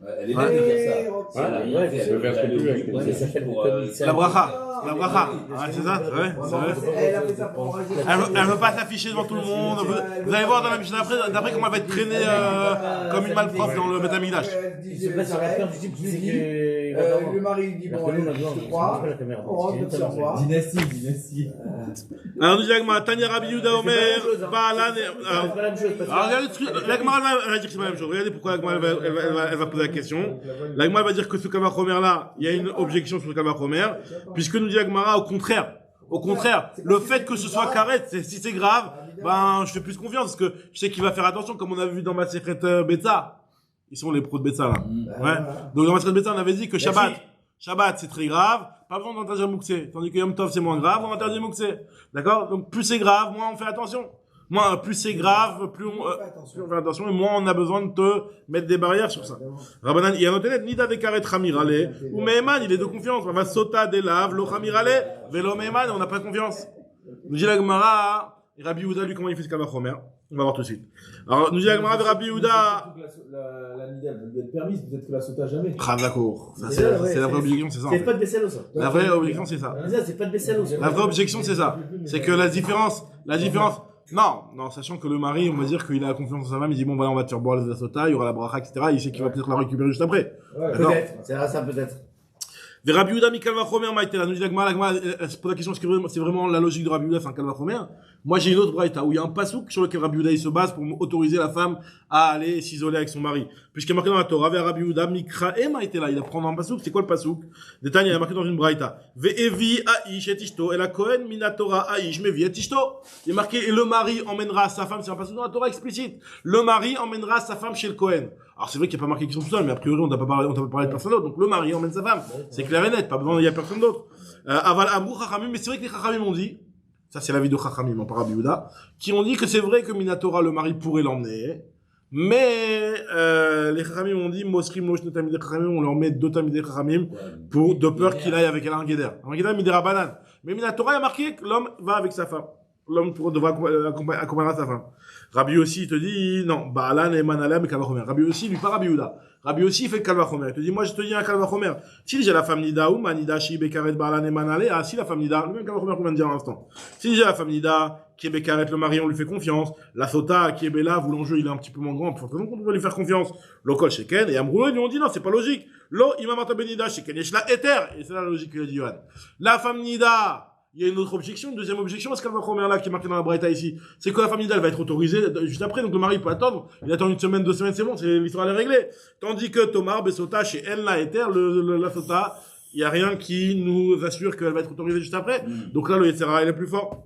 Ouais, elle est Ouais. bête de faire ça. Et- Si elle a rien Ouais, fait, ça elle veut faire ce elle que est tu veux obligée avec de les poser images. ça pour, La bracha, la bracha, ouais, c'est ça, ouais, c'est vrai. Elle a fait ça pour enrager. Elle veut pas s'afficher devant tout le monde. Vous allez voir dans la Mishnah d'après comment elle va être traînée comme une malpropre dans le Beth Amikdash. Il se passe sur la peur du type qui sait que. Le mari lui dit, bon, allez, je te crois. On rentre sur moi. Dynastie. Alors nous dit l'Agmara, Tanya Rabbi Yehuda Omer, Baalan. C'est pas la même chose. parce que- Alors regardez, l'Agmara elle va dire que c'est pas la même chose. Regardez pourquoi l'Agmara elle va poser la question. L'Agmara va dire que ce Kavach Omer là, il y a une objection sur le Kavach Omer, puisque nous dit l'Agmara au contraire. Au contraire, le fait que ce soit carré, si c'est grave, ben je fais plus confiance parce que je sais qu'il va faire attention, comme on avait vu dans ma secrète Betsa. Ils sont les pros de Betsa là. Ouais. Donc dans ma secrète Betsa, on avait dit que Shabbat c'est très grave, pas besoin d'interdire Mouksé. Tandis que Yom Tov c'est moins grave, on interdit Mouksé. D'accord? Donc plus c'est grave, moins on fait attention. Moins, plus c'est grave, plus on fait attention et moins on a besoin de te mettre des barrières sur ça. Rabbanan, il y a un autre net, Nida de Karet Ramirale, ou Meheman, il est de confiance. On va Sota des laves, lo Ramirale, velo Meheman, et on n'a pas confiance. Nous dit la Gemara, et Rabbi Yehuda, lui, comment il fait ce Kavach Omer? On va voir tout de suite. Alors, nous dit la Gemara de Rabbi Yehuda, La nida, elle doit être permise, peut-être que la sauta jamais. D'accord. Ça, C'est c'est la vraie objection, c'est ça. en C'est fait. pas de Bessel ça. La vraie objection, c'est ça. C'est pas de Bessel ça. La vraie objection, c'est ça. C'est que la différence, non, sachant que le mari, on va dire qu'il a confiance en sa femme, il dit bon voilà, on va te faire boire la sota, il y aura la bracha, etc. Il sait qu'il va peut-être la récupérer juste après. D'accord. Peut-être. C'est ça peut-être. Des Rabbi Yehuda, mi Kalva Chomer, Maïtela. Nous dit l'Agmara, elle se pose la question, est-ce que c'est vraiment la logique de Rabbi Yehuda, c'est un Kalva Chomer? Moi, j'ai une autre braïta, où il y a un pasouk sur lequel Rabbi Yehuda, il se base pour autoriser la femme à aller s'isoler avec son mari. Puisqu'il est marqué dans la Torah, vers Rabbi Yehuda, Mikra et Maïtela. Il apprend dans un pasouk, c'est quoi le pasouk? Détail, il est marqué dans une braïta. Ve'evi aish et ishto, et la Kohen minatora aish mevi et ishto. Il est marqué, et le mari emmènera sa femme, c'est un pasouk dans la Torah explicite. Le mari emmènera sa femme chez le Kohen. Alors c'est vrai qu'il n'y a pas marqué qu'ils sont tout seuls, mais a priori on t'a pas parlé de personne d'autre. Donc le mari emmène sa femme. C'est clair et net, pas besoin, il y a personne d'autre. Aval Amrou Chachamim, mais c'est vrai que les Chachamim ont dit, ça c'est l'avis de Chachamim, en Rabbi Yehuda, qui ont dit que c'est vrai que Minatora, le mari pourrait l'emmener, mais les Chachamim ont dit, Mosrim Losh Tamidei Chachamim, on leur met 2 Tamidei Chachamim pour de peur qu'il aille avec elle un guéder. Un guéder Midera Banan. Mais Minatora, il a marqué que l'homme va avec sa femme. L'homme devra accompagner sa femme. Rabbi aussi, il te dit, non, Baalan et Manalam et Kalvachomer. Rabbi aussi, lui, pas Rabbi Yehuda. Rabbi aussi, il fait le Kalvachomer. Il te dit, moi, je te dis un Kalvachomer. Si déjà la femme Nida ou Manida, Shi, Bekaret, Baalan et Manale, ah, si la femme Nida, le même Kalvachomer qu'on vient de dire à l'instant. Si déjà la femme Nida, qui est Bekaret, le mari, on lui fait confiance. La Sota, qui est Bella, où l'enjeu, il est un petit peu moins grand, pour donc on doit lui faire confiance. Lokol, Sheken, et Amroulo, ils lui ont dit, non, c'est pas logique. Lo, Imamata Benida, Sheken, Yeshla, Eter. Et c'est la logique qu'il a dit, Yohan. La femme Nida, il y a une autre objection, une deuxième objection, parce qu'elle va prendre là, qui est marquée dans la Braïta ici. C'est que la famille d'elle va être autorisée juste après, donc le mari peut attendre. Il attend une semaine, 2 semaines, c'est bon, l'histoire elle est réglée. Tandis que Tomar, Besota, chez elle, la Ether, la Sota, il y a rien qui nous assure qu'elle va être autorisée juste après. Donc là, le Yetzera, il est plus fort.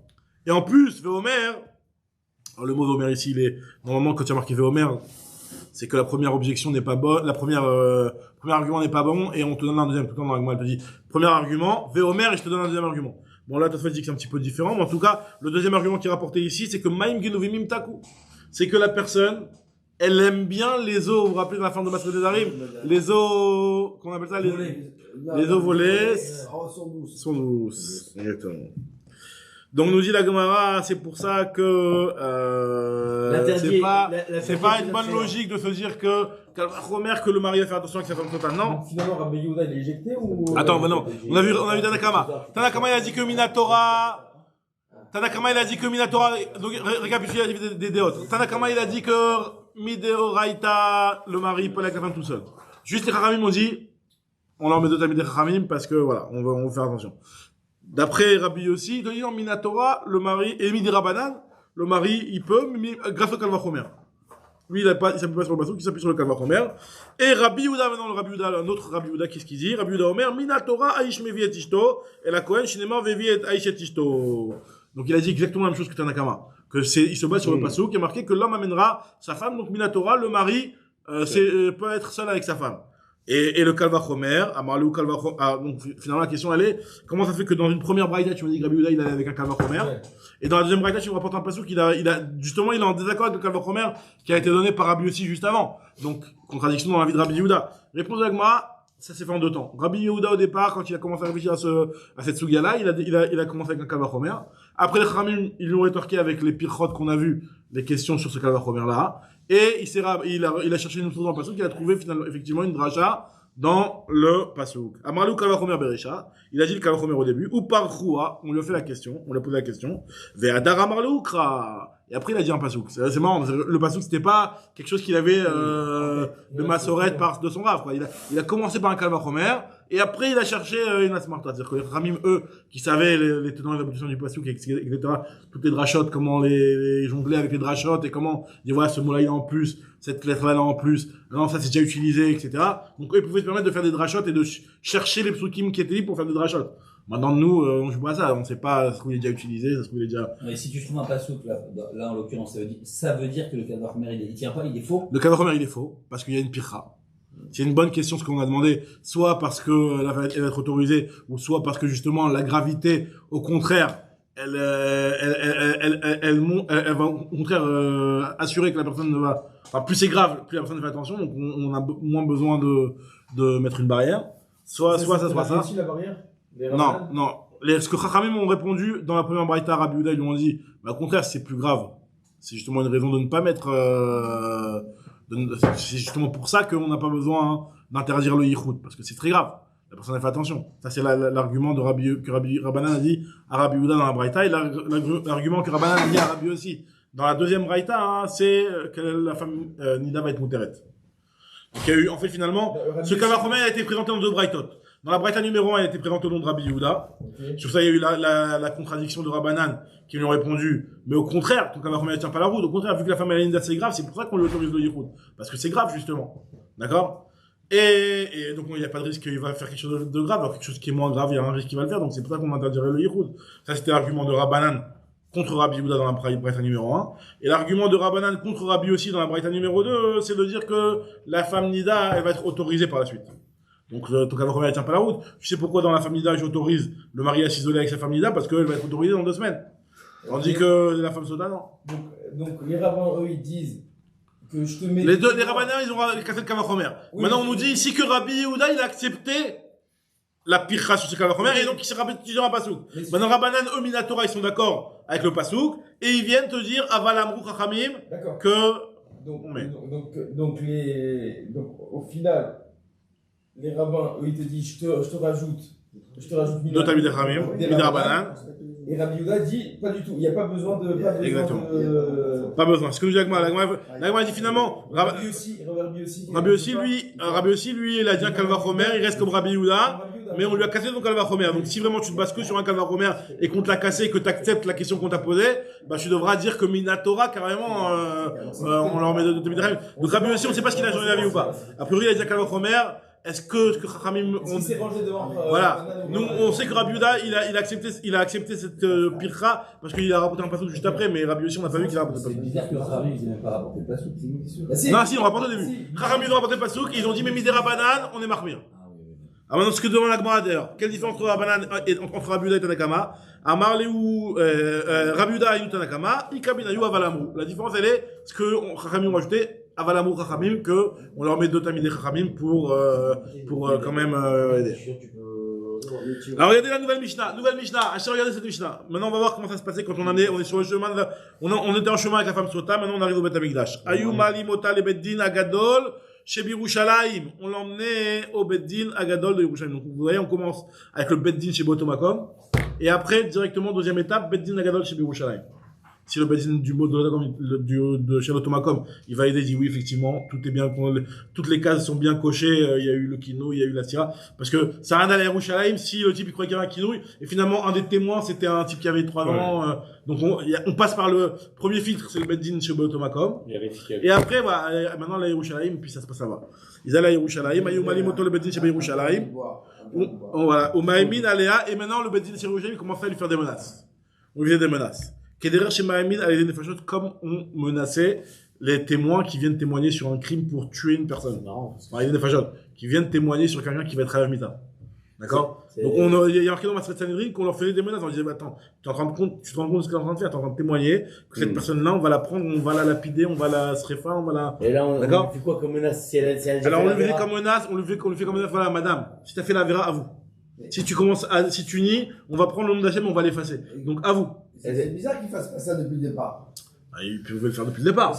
Et en plus, Véomer, alors le mot Véomer ici, il est, normalement, quand tu as marqué Véomer, c'est que la première objection n'est pas bonne, premier argument n'est pas bon, et on te donne un deuxième, tout le temps dans l'argument, elle te dit, premier argument, Véomer, et je te donne un deuxième argument. Bon, là, Tosfot dit que c'est un petit peu différent, mais en tout cas, le deuxième argument qui est rapporté ici, c'est que Maim Genovimim Taku. C'est que la personne, elle aime bien les os, vous vous rappelez dans la fin de Masret des Arim, les os, qu'on appelle ça, les os volés, sont douces. sont douces. Exactement. Donc nous dit la Gemara, c'est pour ça que c'est pas une bonne logique de se dire que Kalvachomer, que le mari va faire attention avec sa femme totale. Non. Donc, finalement, Rabbi Yehuda, il est éjecté ou. Attends, non. On a vu Tanakama. Tanakama, il a dit que Minatora. Tanakama, il a dit que Minatora. Donc, récapitule des autres. Tanakama, il a dit que Mideoraita, le mari peut aller avec la femme tout seul. Juste les Chachamim ont dit, on leur met deux tamis des Chachamim parce que voilà, on va faire attention. D'après Rabbi Yossi, il dit non, Minatora, le mari, et Midi Rabanan, le mari, il peut, mais grâce au Kalvachomer. Lui, il s'appuie pas sur le basouk, il s'appuie sur le Kalvachomer. Et Rabbi Yehuda, maintenant, le Rabbi Yehuda, un autre Rabbi Yehuda, qu'est-ce qu'il dit? Rabbi Yehuda Omer, Minatora, Aish Mevi et Ishto, et la Kohen, Shinema, Vevi et Aish et Ishto. Donc, il a dit exactement la même chose que Tanakama. Il se base sur le basouk, qui est marqué que l'homme amènera sa femme, donc Minatora, le mari, peut être seul avec sa femme. Et le Kalvachomer, Amarlou Kalvachomer, donc finalement la question elle est, comment ça fait que dans une première braïta tu me dis que Rabbi Yehuda il allait avec un Kalvachomer, et dans la deuxième braïta tu me rapportes un passouk il est en désaccord avec le Kalvachomer qui a été donné par Rabbi Yossi juste avant. Donc, contradiction dans la vie de Rabbi Yehuda. Réponse de l'Agma, ça s'est fait en deux temps. Rabbi Yehuda au départ, quand il a commencé à réfléchir à cette sugya-là, il a commencé avec un Kalvachomer. Après les Chachamim, ils l'ont rétorqué avec les pirchot qu'on a vu, les questions sur ce Kalvachomer-là. Et il a cherché une autre dans le Passouk, il a trouvé finalement, effectivement, une dracha dans le Passouk. Amarlou Kalvachomer Berecha, il a dit le Kalvachomer au début, ou par Choua, on lui a posé la question, Ve'adar Amarlou Kra. Et après, il a dit un Passouk. C'est marrant, le Passouk, c'était pas quelque chose qu'il avait, de Massoret de son rave, quoi. Il a commencé par un Kalvachomer, et après, il a cherché une Asmarta. C'est-à-dire que les Ramim, eux, qui savaient les tenants et les aboutissants du Passouk, etc., toutes les drachotes, comment les jongler avec les drachotes, et comment dire, voilà, ce mot-là, il a en plus, cette lettre-là, en plus, non, ça, c'est déjà utilisé, etc. Donc, eux, ils pouvaient se permettre de faire des drachotes et de chercher les psukim qui étaient libres pour faire des drachotes. Maintenant, nous, on joue pas à ça, on sait pas, ça se trouve, il est déjà utilisé, ça se trouve, il est déjà... Mais si tu trouves un passouk, là, en l'occurrence, ça veut dire que le Kalvachomer, il tient pas, il est faux? Le Kalvachomer, il est faux, parce qu'il y a une pircha. C'est une bonne question ce qu'on a demandé, soit parce que elle va être autorisée, ou soit parce que justement la gravité, au contraire, elle va au contraire assurer que la personne ne va, enfin plus c'est grave, plus la personne fait attention, donc on a moins besoin de mettre une barrière. Soit ça. Aussi la barrière Non. Ce que Chachamim ont répondu dans la première braïta, Rabbi Yehuda, ils lui ont dit, bah, au contraire, c'est plus grave. C'est justement une raison de ne pas mettre, c'est justement pour ça qu'on n'a pas besoin d'interdire le yichud, parce que c'est très grave. La personne a fait attention. Ça, c'est l'argument que Rabbanan a dit à Rabbi Yehuda dans la braïta, et l'argument que Rabbanan a dit à Rabbi aussi. Dans la deuxième braïta, c'est que la femme Nida va être mouteret. Donc, il y a eu, en fait, finalement, ce Kalvachomer a été présenté dans deux braïtot. Dans la braïta numéro 1, il a été présenté au nom de Rabbi Yehuda. Okay. Sur ça, il y a eu la contradiction de Rabbanan qui lui ont répondu. Mais au contraire, ton Kalvachomer ne tient pas la route. Au contraire, vu que la femme est c'est grave, c'est pour ça qu'on lui autorise le yichud. Parce que c'est grave, justement. D'accord? Et donc, il n'y a pas de risque qu'il va faire quelque chose de grave. Alors, quelque chose qui est moins grave, il y a un risque qu'il va le faire. Donc, c'est pour ça qu'on interdirait le yichud. Ça, c'était l'argument de Rabbanan contre Rabbi Yehuda dans la braïta numéro 1. Et l'argument de Rabbanan contre Rabbi aussi dans la braïta numéro 2, c'est de dire que la femme Nida, elle va être autorisée par la suite. Donc, ton Kalvachomer, elle tient pas la route. Tu sais pourquoi dans la femme Nida, j'autorise le mari à s'isoler avec sa femme Nida? Parce qu'elle va être autorisée dans 2 semaines. Tandis que la femme Soda, non. Donc, les rabbins, eux, ils disent que je te mets... Les rabbins, ils ont cassé le Kalvachomer. Oui, maintenant, on nous dit ici que Rabbi Yehuda, il a accepté la pircha sur ce Kalvachomer, et donc il s'est rappelé dans un pasouk. Maintenant, Rabbanan, eux, Minatora, ils sont d'accord avec le pasouk, et ils viennent te dire, Aval Amrou Chachamim, que... Donc, au final... Les rabbins, eux, ils te disent, je te rajoute Deux tamis de Chachamim, Midi Rabbanan. Et Rabbi Yehuda dit, pas du tout, il n'y a pas besoin de... Exactement. Pas besoin. Ce que nous dit l'Agma dit finalement, Rabbi aussi, lui, il a dit un Kalvachomer, il reste comme Rabbi Yehuda, mais on lui a cassé son Kalvachomer. Donc si vraiment tu te bases que sur un Kalvachomer et qu'on te l'a cassé et que tu acceptes la question qu'on t'a posée, bah tu devras dire que Minatora, carrément, on leur met deux tamis de Chachamim. Donc Rabbi aussi, on ne sait pas ce qu'il a changé la vie ou pas. A priori, il a dit un Kalvachomer. Est-ce que Chachamim, voilà. Nous, on sait que Rabbi Yehuda, il a accepté cette pircha, parce qu'il a rapporté un passouk juste après, mais Rabbi aussi, on n'a pas vu qu'il a rapporté le passouk. C'est bizarre que Chachamim, ils n'aient même pas rapporté le passouk, c'est sûr. Non, si, on a rapporté au début. Chachamim, ils ont rapporté le passouk, ils ont dit, mais Midi Rabbanan, on est marmire. Ah, maintenant, ce que demande la Gemara d'ailleurs, quelle différence entre Rabbi Yehuda et Tanakama? Amarleu, Rabbi Yehuda et Tanakama, Ikabinayu Avalamou. La différence, elle est, ce que Chachamim ont ajouté, Avalamou Chachamim, que on leur met deux tamis des Chachamim pour quand même aider. Alors regardez la nouvelle Mishnah. Achetez, regardez cette Mishnah. Maintenant on va voir comment ça se passait quand on est sur le chemin. On était en chemin avec la femme Sota. Maintenant on arrive au Beth Amikdash. Ayuma limota le Beddin Agadol chez Birushalayim. On l'emmenait au Beddin Agadol de Yerushalayim. Donc vous voyez, on commence avec le Beddin chez Botomakom. Et après, directement, deuxième étape, Beddin Agadol chez Birushalayim. Si le Beddin de chez l'Automakom, il va aider, il dit oui, effectivement, tout est bien, toutes les cases sont bien cochées, il y a eu le kinou, il y a eu la sira. Parce que ça n'a rien à la Yerushalayim si le type il croyait qu'il y avait un kinou, et finalement, un des témoins, c'était un type qui avait 3 ans, donc on passe par le premier filtre, c'est le Beddin chez l'Automakom. Et après, voilà, maintenant la Yerushalayim, puis ça se passe là-bas. Ils allaient à Yerushalayim, Ayumalimoto le Beddin chez Yerushalayim. Voilà, au Maïmin Aléa, et maintenant le Beddin chez Yerushalayim commençait à lui faire des menaces. On lui faisait des menaces. Derrière chez Mahamid, à l'aider des fachos, comme on menaçait les témoins qui viennent témoigner sur un crime pour tuer une personne. Non, c'est des fachos qui viennent témoigner sur quelqu'un qui va être à Mita. D'accord? Donc, il y a marqué dans ma Sanhedrin qu'on leur faisait des menaces. On disait, attends, tu te rends compte de ce que tu es en train de faire, tu es en train de témoigner que cette personne-là, on va la prendre, on va la lapider, on va la srefa, on va la. Et là, on lui fait quoi comme menace? Alors, on lui fait comme menace, on lui fait comme menace, voilà, madame, si tu as fait la vera, à vous. Si tu nies, on va prendre le nom d'Hachem, on va l'effacer. Donc, à vous. C'est bizarre qu'il fasse pas ça depuis le départ. Il pouvait le faire depuis le départ.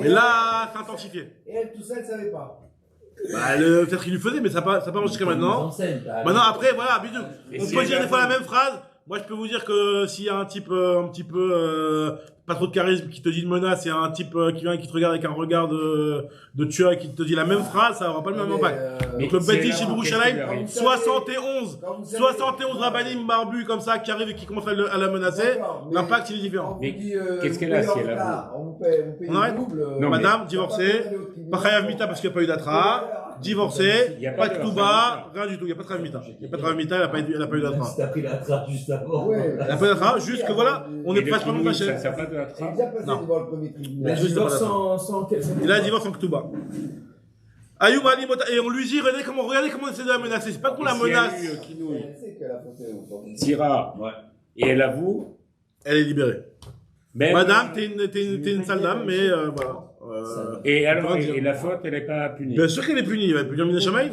Mais là, c'est intensifié. Et elle, tout ça, elle savait pas. Peut-être qu'il lui faisait, mais ça n'a pas marché jusqu'à maintenant. Maintenant, après, voilà, bisous. On peut dire des fois la même phrase. Moi, je peux vous dire que s'il y a un type un petit peu pas trop de charisme qui te dit une menace, et un type qui vient et qui te regarde avec un regard de tueur et qui te dit la même phrase, ça aura pas le même impact. Donc le Beddin chez Yerushalayim, 71 rabbinim barbus comme ça qui arrivent et qui commencent à la menacer, l'impact il est différent. Mais qu'est-ce qu'elle a si elle a On arrête? Non, madame, divorcée, pas chayav mita parce qu'il n'y a pas eu d'atra, divorcée, pas de Ketouba, rien du tout, il n'y a pas de chayav mita. Il n'y a pas de chayav mita, elle n'a pas eu d'atra. T'as pris l'atra juste avant. Elle n'a pas eu d'atra, juste que voilà, on est presque pas non caché. Ça n'a pas de la trace. Non. Il a divorce sans Il a un divorce en Ketouba. Ayoum Ali Mota, et on lui dit, regardez comment on essaie de la menacer. C'est pas qu'on la menace. Tira, et elle avoue. Elle est libérée. Madame, t'es une sale dame, mais voilà. Et alors, et la faute, elle n'est pas punie. Bien sûr qu'elle est punie, elle va être punie en Minashamaï.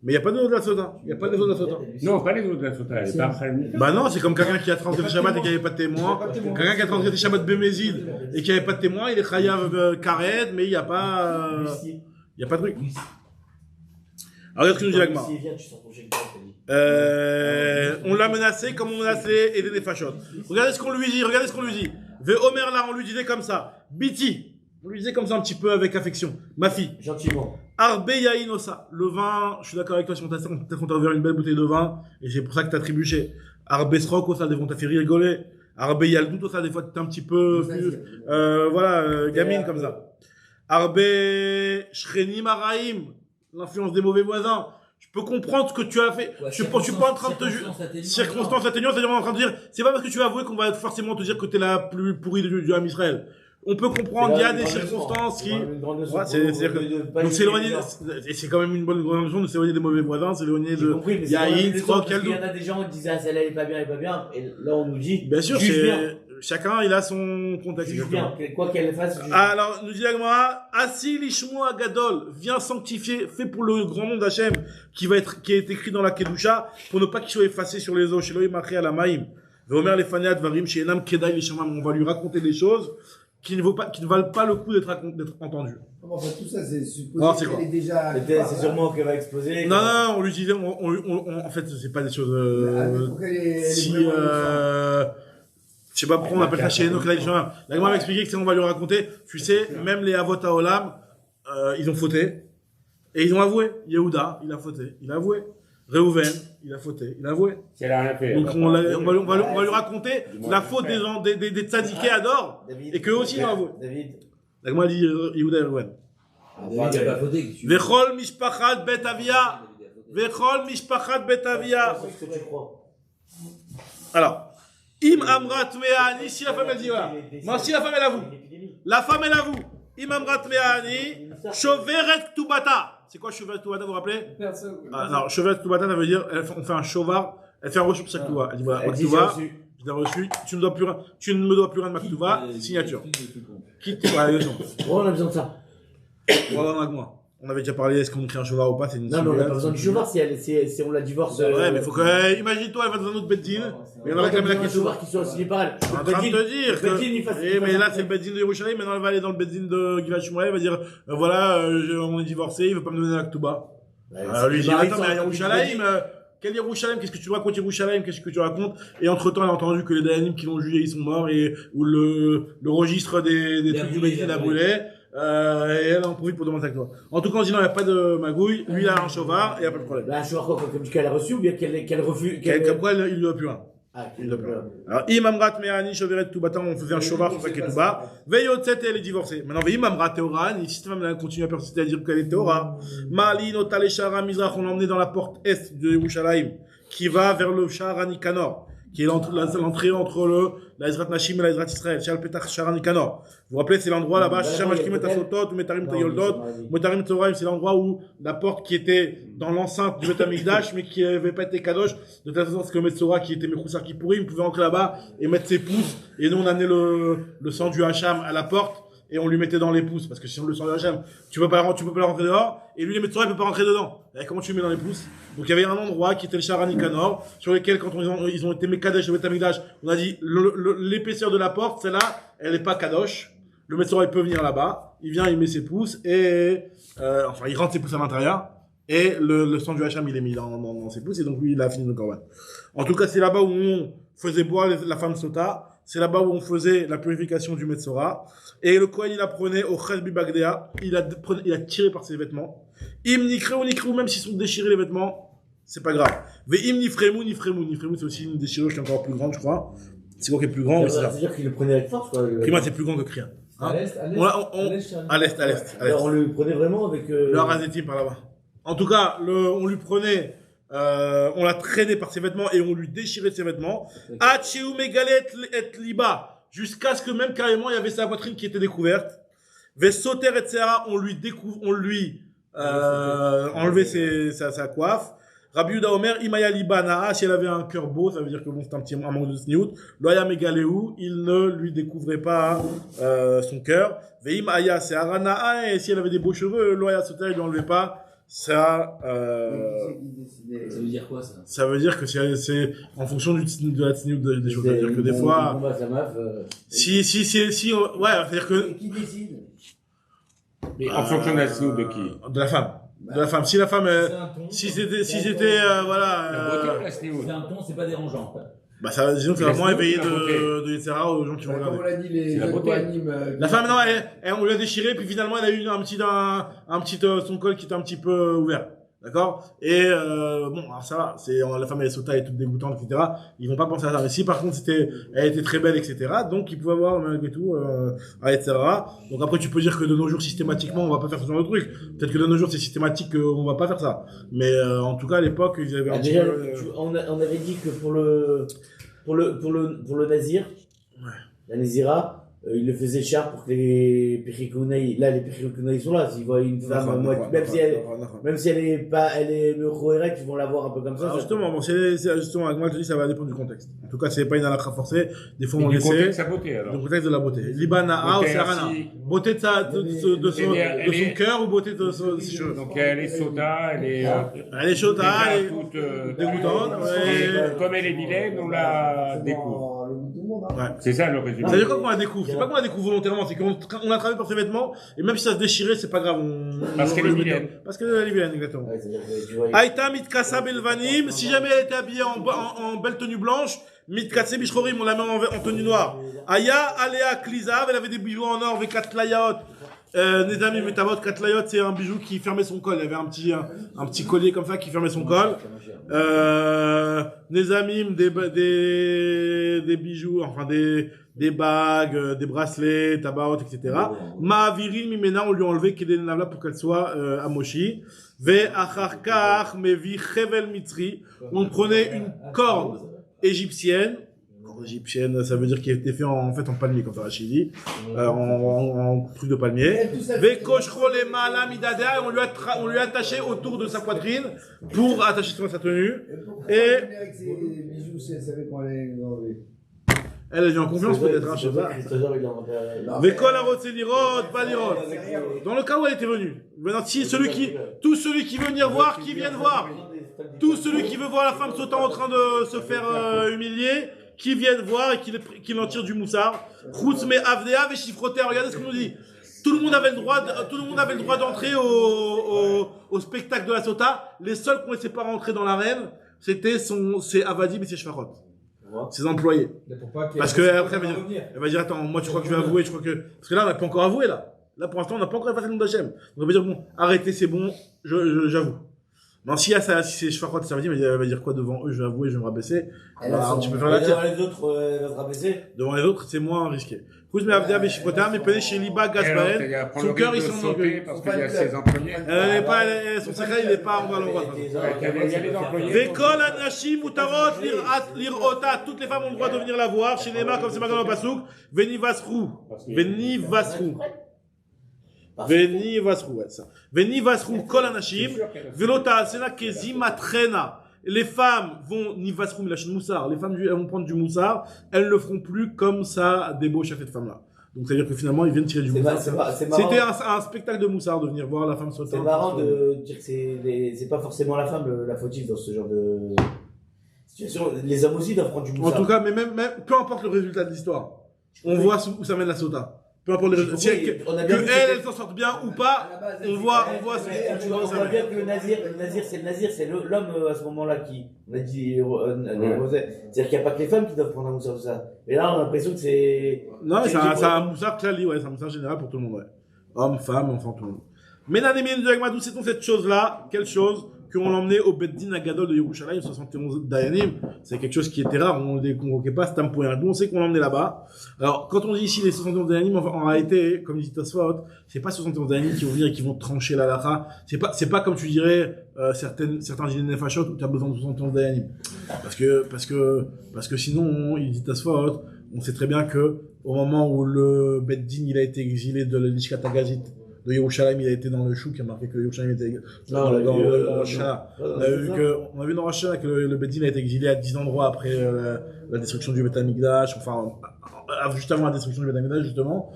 Mais il n'y a pas de eau de la soda. Il n'y a pas de eau de la soda. Non, pas les autres de la sota, elle est pas Bah non, c'est comme quelqu'un qui a transgressé Shabbat et qui n'avait pas de témoin. Quelqu'un qui a transgressé Shabbat Bémézid et qui n'avait pas de témoin, il est chayav karet, mais il n'y a pas. Il n'y a pas de truc. Alors regarde ce que nous dit l'Agma. On l'a menacé comme on menaçait aider des fachos. Regardez ce qu'on lui dit. Ve Omer là, on lui disait comme ça. Biti. On lui disait comme ça un petit peu avec affection. Ma fille. Gentiment. Arbe Yaïnosa. Le vin, je suis d'accord avec toi, si on t'a ouvert une belle bouteille de vin, et c'est pour ça que t'as trébuché. Arbe Srok, ça, des fois, t'as fait rigoler. Arbe Yaldout, ça, des fois, t'es un petit peu, gamine comme ça. Arbe Shreni Maraim. L'influence des mauvais voisins. Je peux comprendre ce que tu as fait. Ouais, je suis pas en train de te juger. Circonstance atténuante, c'est-à-dire en train de dire, c'est pas parce que tu vas avouer qu'on va forcément te dire que t'es la plus pourrie du Ham Israël. On peut comprendre, il y a des circonstances qui, donc s'éloigner, et c'est quand même une bonne raison de s'éloigner des mauvais voisins, s'éloigner de, il y a il y en a des gens qui disaient, ah, celle-là, elle est pas bien, et là, on nous dit, bien sûr, chacun, il a son contexte. Quoi qu'elle fasse. Alors, nous dit l'Agmara, Asi Lishmo Agadol, vient sanctifier, fait pour le grand nom d'Hachem, qui est écrit dans la Kedusha, pour ne pas qu'il soit effacé sur les eaux, chez Elohim Achri Alamaim. Veomer les Faniat Varim, chez Enam Kedai Lishamam, on va lui raconter des choses qui ne valent pas le coup d'être entendues. Enfin, tout ça, c'est supposé qu'elle est déjà. C'est sûrement qu'elle va exploser. Non, on lui disait, en fait, c'est pas des choses, je sais pas pourquoi on appelle ça chez Enoch Kedai Lishamam. La Gemara m'a expliqué que on va lui raconter, tu sais, même les Avot HaOlam, ils ont fauté. Et ils ont avoué. Yehuda, il a fauté. Il a avoué. Reuven, il a fauté. Il a avoué. Si elle a rien fait. Donc on va lui raconter la faute des tzadiké Ador. Et qu'eux aussi ils ont avoué. La Gemara dit Yehuda et Reuven. David n'a pas fauté. Vechol mishpachat bet avia. Vechol mishpachat bet avia. Alors. Im amrat me'ani, si la femme elle dit voilà. Moi, si la femme elle avoue. La femme elle avoue. Im amrat me'ani, shoveret ktubata. C'est quoi Cheveret Toubata, vous vous rappelez? Non, Cheveret Toubata, ça veut dire, on fait un chovar, elle fait un reçu pour sa Ktouba. Elle dit voilà, Ktouba, je l'ai reçu, tu ne me dois plus rien de ma Ktouba, signature. Quitte, ouais, on a besoin de ça. Voilà, avec moi. On avait déjà parlé, est-ce qu'on crée un cheval ou pas, c'est une Non, mais on n'a pas besoin du cheval si on la divorce. Ouais, mais faut que, imagine-toi, elle va dans un autre beddin, et on a réclamé la question. cheval qui soit signé par elle. Je suis en train de te dire le beddin, il que, fasse- eh, mais là, c'est le beddin de Yerushalayim, maintenant elle va aller dans le beddin de Givat Shmuel, elle va dire, voilà, on est divorcé, il veut pas me donner la Ktuba. Alors lui, il dit, attends, mais à Yerushalayim, quel Yerushalayim, qu'est-ce que tu racontes Yerushalayim, qu'est-ce que tu racontes? Et entre temps, elle a entendu que les Dayanim qui l'ont jugé, ils sont morts, et, ou le registre des trucs du beddin a brûlé. Et elle en profite pour demander avec toi. En tout cas, on dit non, il n'y a pas de magouille. Lui, il a un cheval et il n'y a pas de problème. Là, un cheval quoi, comme qu'elle a reçu ou bien qu'elle refuse. Comme quoi, il lui a plus un. Ah, Il lui a plus un. Alors, Imamrat Meani, Choveret Toubatan, on faisait un cheval pour faire Ketouba. Veyotzet, elle est divorcée. Maintenant, Imamrat Théoran, si cette femme elle continue à persister à dire qu'elle est Théora. Mali, Notale, Shara, Mizrach, on l'a emmené dans la porte est de Yerushalayim, qui va vers le Shara Nikanor, qui est l'entrée entre la Ezrat Nashim et la Ezrat Israël. Shal Petach Shara Nikanor. Vous vous rappelez, c'est l'endroit là-bas, Sham Ashkim et Tasotot, ou Metarim Tayoldot, Metarim Tzoraim, c'est l'endroit où la porte qui était dans l'enceinte du Beth Amikdash, mais qui n'avait pas été Kadosh, de telle sorte que Metzora, qui était Mechoussar Kippourim, pouvait entrer là-bas et mettre ses pouces, et nous on amenait le sang du Hacham à la porte, et on lui mettait dans les pouces, parce que sinon le sang du Hacham, tu peux pas rentrer dehors, et lui les Metzora, il peut pas rentrer dedans. Et comment tu le mets dans les pouces? Donc il y avait un endroit qui était le Shara Nikanor, sur lequel quand ils ont été Mekadesh, le Beth Amikdash, on a dit, l'épaisseur de la porte, celle-là, elle est pas Kadosh. Le Metzora, il peut venir là-bas, il vient, il met ses pouces, et, enfin, il rentre ses pouces à l'intérieur, et le sang du Hacham, il est mis dans ses pouces, et donc lui, il a fini le Korban. En tout cas, c'est là-bas où on faisait boire la femme Sota, c'est là-bas où on faisait la purification du Metzora, et le Kohen, il apprenait au Chesbi Bagdea, il a tiré par ses vêtements. Im Nikreu, même s'ils sont déchirés les vêtements, c'est pas grave. Ve Im Nifremu, c'est aussi une déchirure qui est encore plus grande, je crois. C'est quoi qui est plus grand? C'est-à-dire qu'il le prenait avec force, quoi. Prima, c'est plus grand que Kriya. À l'est, À l'est. Alors, on le prenait vraiment avec. Le Harazetim par là-bas. En tout cas, on lui prenait, on l'a traîné par ses vêtements et on lui déchirait ses vêtements. Acheu Megalet et Liba. Jusqu'à ce que même carrément il y avait sa poitrine qui était découverte. Vesoter et Tsera, on lui enlevait sa coiffe. Rabbi Yehuda Omer, Imaya Libana, si elle avait un cœur beau, ça veut dire que bon, c'était un manque de sniout. Loya Megaléou, il ne lui découvrait pas son cœur. Veim Aya, c'est Arana, et si elle avait des beaux cheveux, Loya Soter, il lui enlevait pas. Ça Ça veut dire quoi, ça? ça veut dire que c'est en fonction de la sniout des choses. C'est-à-dire que des fois, ouais, c'est-à-dire que Qui décide? Mais en fonction de la snooze de qui? de la femme. De la femme. Si la femme, si c'était, voilà, La beauté ou la snooze? C'est un ton, c'est pas dérangeant. bah ça, disons que ça va La moins snooze, éveiller la beauté. de Yetzera aux gens qui vont Comme regarder. on l'a dit, les C'est la beauté. animes. La femme, non, on lui a déchiré, puis finalement, elle a eu un petit, son col qui était un petit peu ouvert. D'accord? Et, bon, alors ça va, la femme, elle est sauta, elle est toute dégoûtante, etc. Ils vont pas penser à ça. Mais si, par contre, elle était très belle, etc. Donc, ils pouvaient avoir, malgré tout, etc. Donc après, tu peux dire que de nos jours, systématiquement, on va pas faire ce genre de truc. Peut-être que de nos jours, c'est systématique qu'on va pas faire ça. Mais, en tout cas, à l'époque, ils avaient un petit Déjà, peu, on avait dit que pour le Nazir, la Nazira, il le faisait cher pour que les Périkounaïs sont là. S'ils voient une femme à moitié, même si elle est Mechoérek, ils vont la voir un peu comme ça. Alors justement, bon, c'est justement, avec moi, je te dis, ça va dépendre du contexte. En tout cas, c'est pas une halakha forcée. Des fois, on Du essaie. contexte, sa beauté, alors. Du contexte de la beauté. Libana, ou Beauté Sarana. ainsi. Beauté de son cœur ou beauté de ses cheveux. Donc elle est sota, elle est Elle est chaude, elle est toute dégoûtante, ouais. comme elle est vilaine, on la découvre. Le goût du monde, hein. Ouais. C'est ça le résumé. Ça veut dire quoi qu'on la découvre? C'est pas qu'on la découvre volontairement, c'est qu'on a travaillé par ses vêtements, et même si ça se déchirait, c'est pas grave. Parce qu'elle est vilaine. Parce qu'elle est vilaine, exactement. Ouais, c'est-à-dire que tu vois, Aïta mitkasa belvanim, si jamais elle était habillée en belle tenue blanche, mitkase bishchorim, on la met en tenue noire. Aya alea klizav, elle avait des bijoux en or, avec katlayot. Nezami metabot katlayot, c'est un bijou qui fermait son col. Il y avait un petit collier comme ça qui fermait son col. Nezamim, des bijoux, enfin des bagues, des bracelets, tabaot, etc. Ma'avirim mimena, on lui a enlevé Keden Navla pour qu'elle soit amoshi. Ve acharkar mevi chevel mitri. On prenait une corde égyptienne. Corde égyptienne, ça veut dire qu'il était fait en palmier, comme ça, Rachidi. En truc de palmier. Ve koshro le ma'ala midadea, on lui a attaché autour de sa poitrine pour attacher sa tenue. Pourquoi elle venait avec ses bijoux si elle savait qu'on allait les enlever? Elle est en confiance peut-être, je sais pas. Vécol a roté l'irode, pas l'irode. Dans le cas où elle était venue. Maintenant, si tout celui qui veut venir voir, qui vienne voir. Tout celui qui veut voir la femme sautant en train de se faire humilier, qui vienne voir et qu'il en tire du moussard. Routz mais avdea et chiffroter. Regardez ce qu'on nous dit. Tout le monde avait le droit d'entrer au spectacle de la Sota. Les seuls qu'on ne laissait pas rentrer dans l'arène, c'était ses avadim et ses shfarot. Ses employés. Parce que après, elle va dire, attends, moi tu crois que je vais avouer, parce que là, on n'a pas encore avoué, là. Là, pour l'instant, on n'a pas encore effacé le nom d'Hachem. Donc, on va dire, bon, arrêtez, c'est bon, j'avoue. Non, si c'est shfarot, ça veut dire, elle va dire quoi devant eux, je vais avouer, je vais me rabaisser. Alors, tu peux faire la tire. Devant les autres, elle va se rabaisser. Devant les autres, c'est moins risqué. Mais Avdea Beshifrotam, mais peut-être chez Liba, Gaspaël, son cœur, ils sont sautés parce qu'il y a ses employés. Son secret, il n'est pas, on va le voir. Vekol Anashim Mutarot Lirota, toutes les femmes ont le droit de venir la voir. Chez Nema, comme c'est marqué dans le Pasouk, Veni Vasrou. Veni Vasrou. Veni Vasrou, ouais, ça. Veni Vasrou, Kol Anashim. Velota Asena Kezima Trena. Les femmes vont nivasrou milachin moussard. Les femmes elles vont prendre du moussard. Elles ne le feront plus comme ça débauche à cette femme-là. Donc, c'est-à-dire que finalement, ils viennent tirer du moussard. C'était un spectacle de moussard de venir voir la femme sauter. C'est marrant de dire que c'est pas forcément la femme la fautive dans ce genre de situation. Les hommes aussi doivent prendre du moussard. En tout cas, mais même peu importe le résultat de l'histoire, on voit où ça mène la sota. Peu importe les résultats. Elle s'en sorte bien ou pas, on voit on voit bien que le nazir, c'est l'homme à ce moment-là qui, on a dit, c'est-à-dire qu'il n'y a pas que les femmes qui doivent prendre un moussard de ça. Mais là, on a l'impression que c'est. Non, c'est un moussard clali, ouais, c'est un moussard général pour tout le monde, ouais. Homme, femme, enfant, tout le monde. Mais dans les minutes de Agmadou, c'est cette chose-là, quelle chose qu'on l'emmenait au Beddin Agadol de Yerushalayim, 71 Dayanim. C'est quelque chose qui était rare, on ne les convoquait pas, c'était un point. Nous, on sait qu'on l'emmenait là-bas. Alors, quand on dit ici les 71 Dayanim, en réalité, comme dit Tosfot, c'est pas 71 Dayanim qui vont venir et qui vont trancher la lacha. C'est pas comme tu dirais, certains dîners fachot où tu as besoin de 71 Dayanim. Parce que sinon, il dit Tosfot, on sait très bien que, au moment où le Beddin, il a été exilé de l'Ishkat Agazit, de Yerushalayim, il a été dans le chou qui a marqué que Yerushalayim était dans Rosh Hashanah. On a vu dans Rosh Hashanah que le Beddin a été exilé à 10 endroits après la destruction du Beth Amikdash, enfin, juste avant la destruction du Beth Amikdash, justement.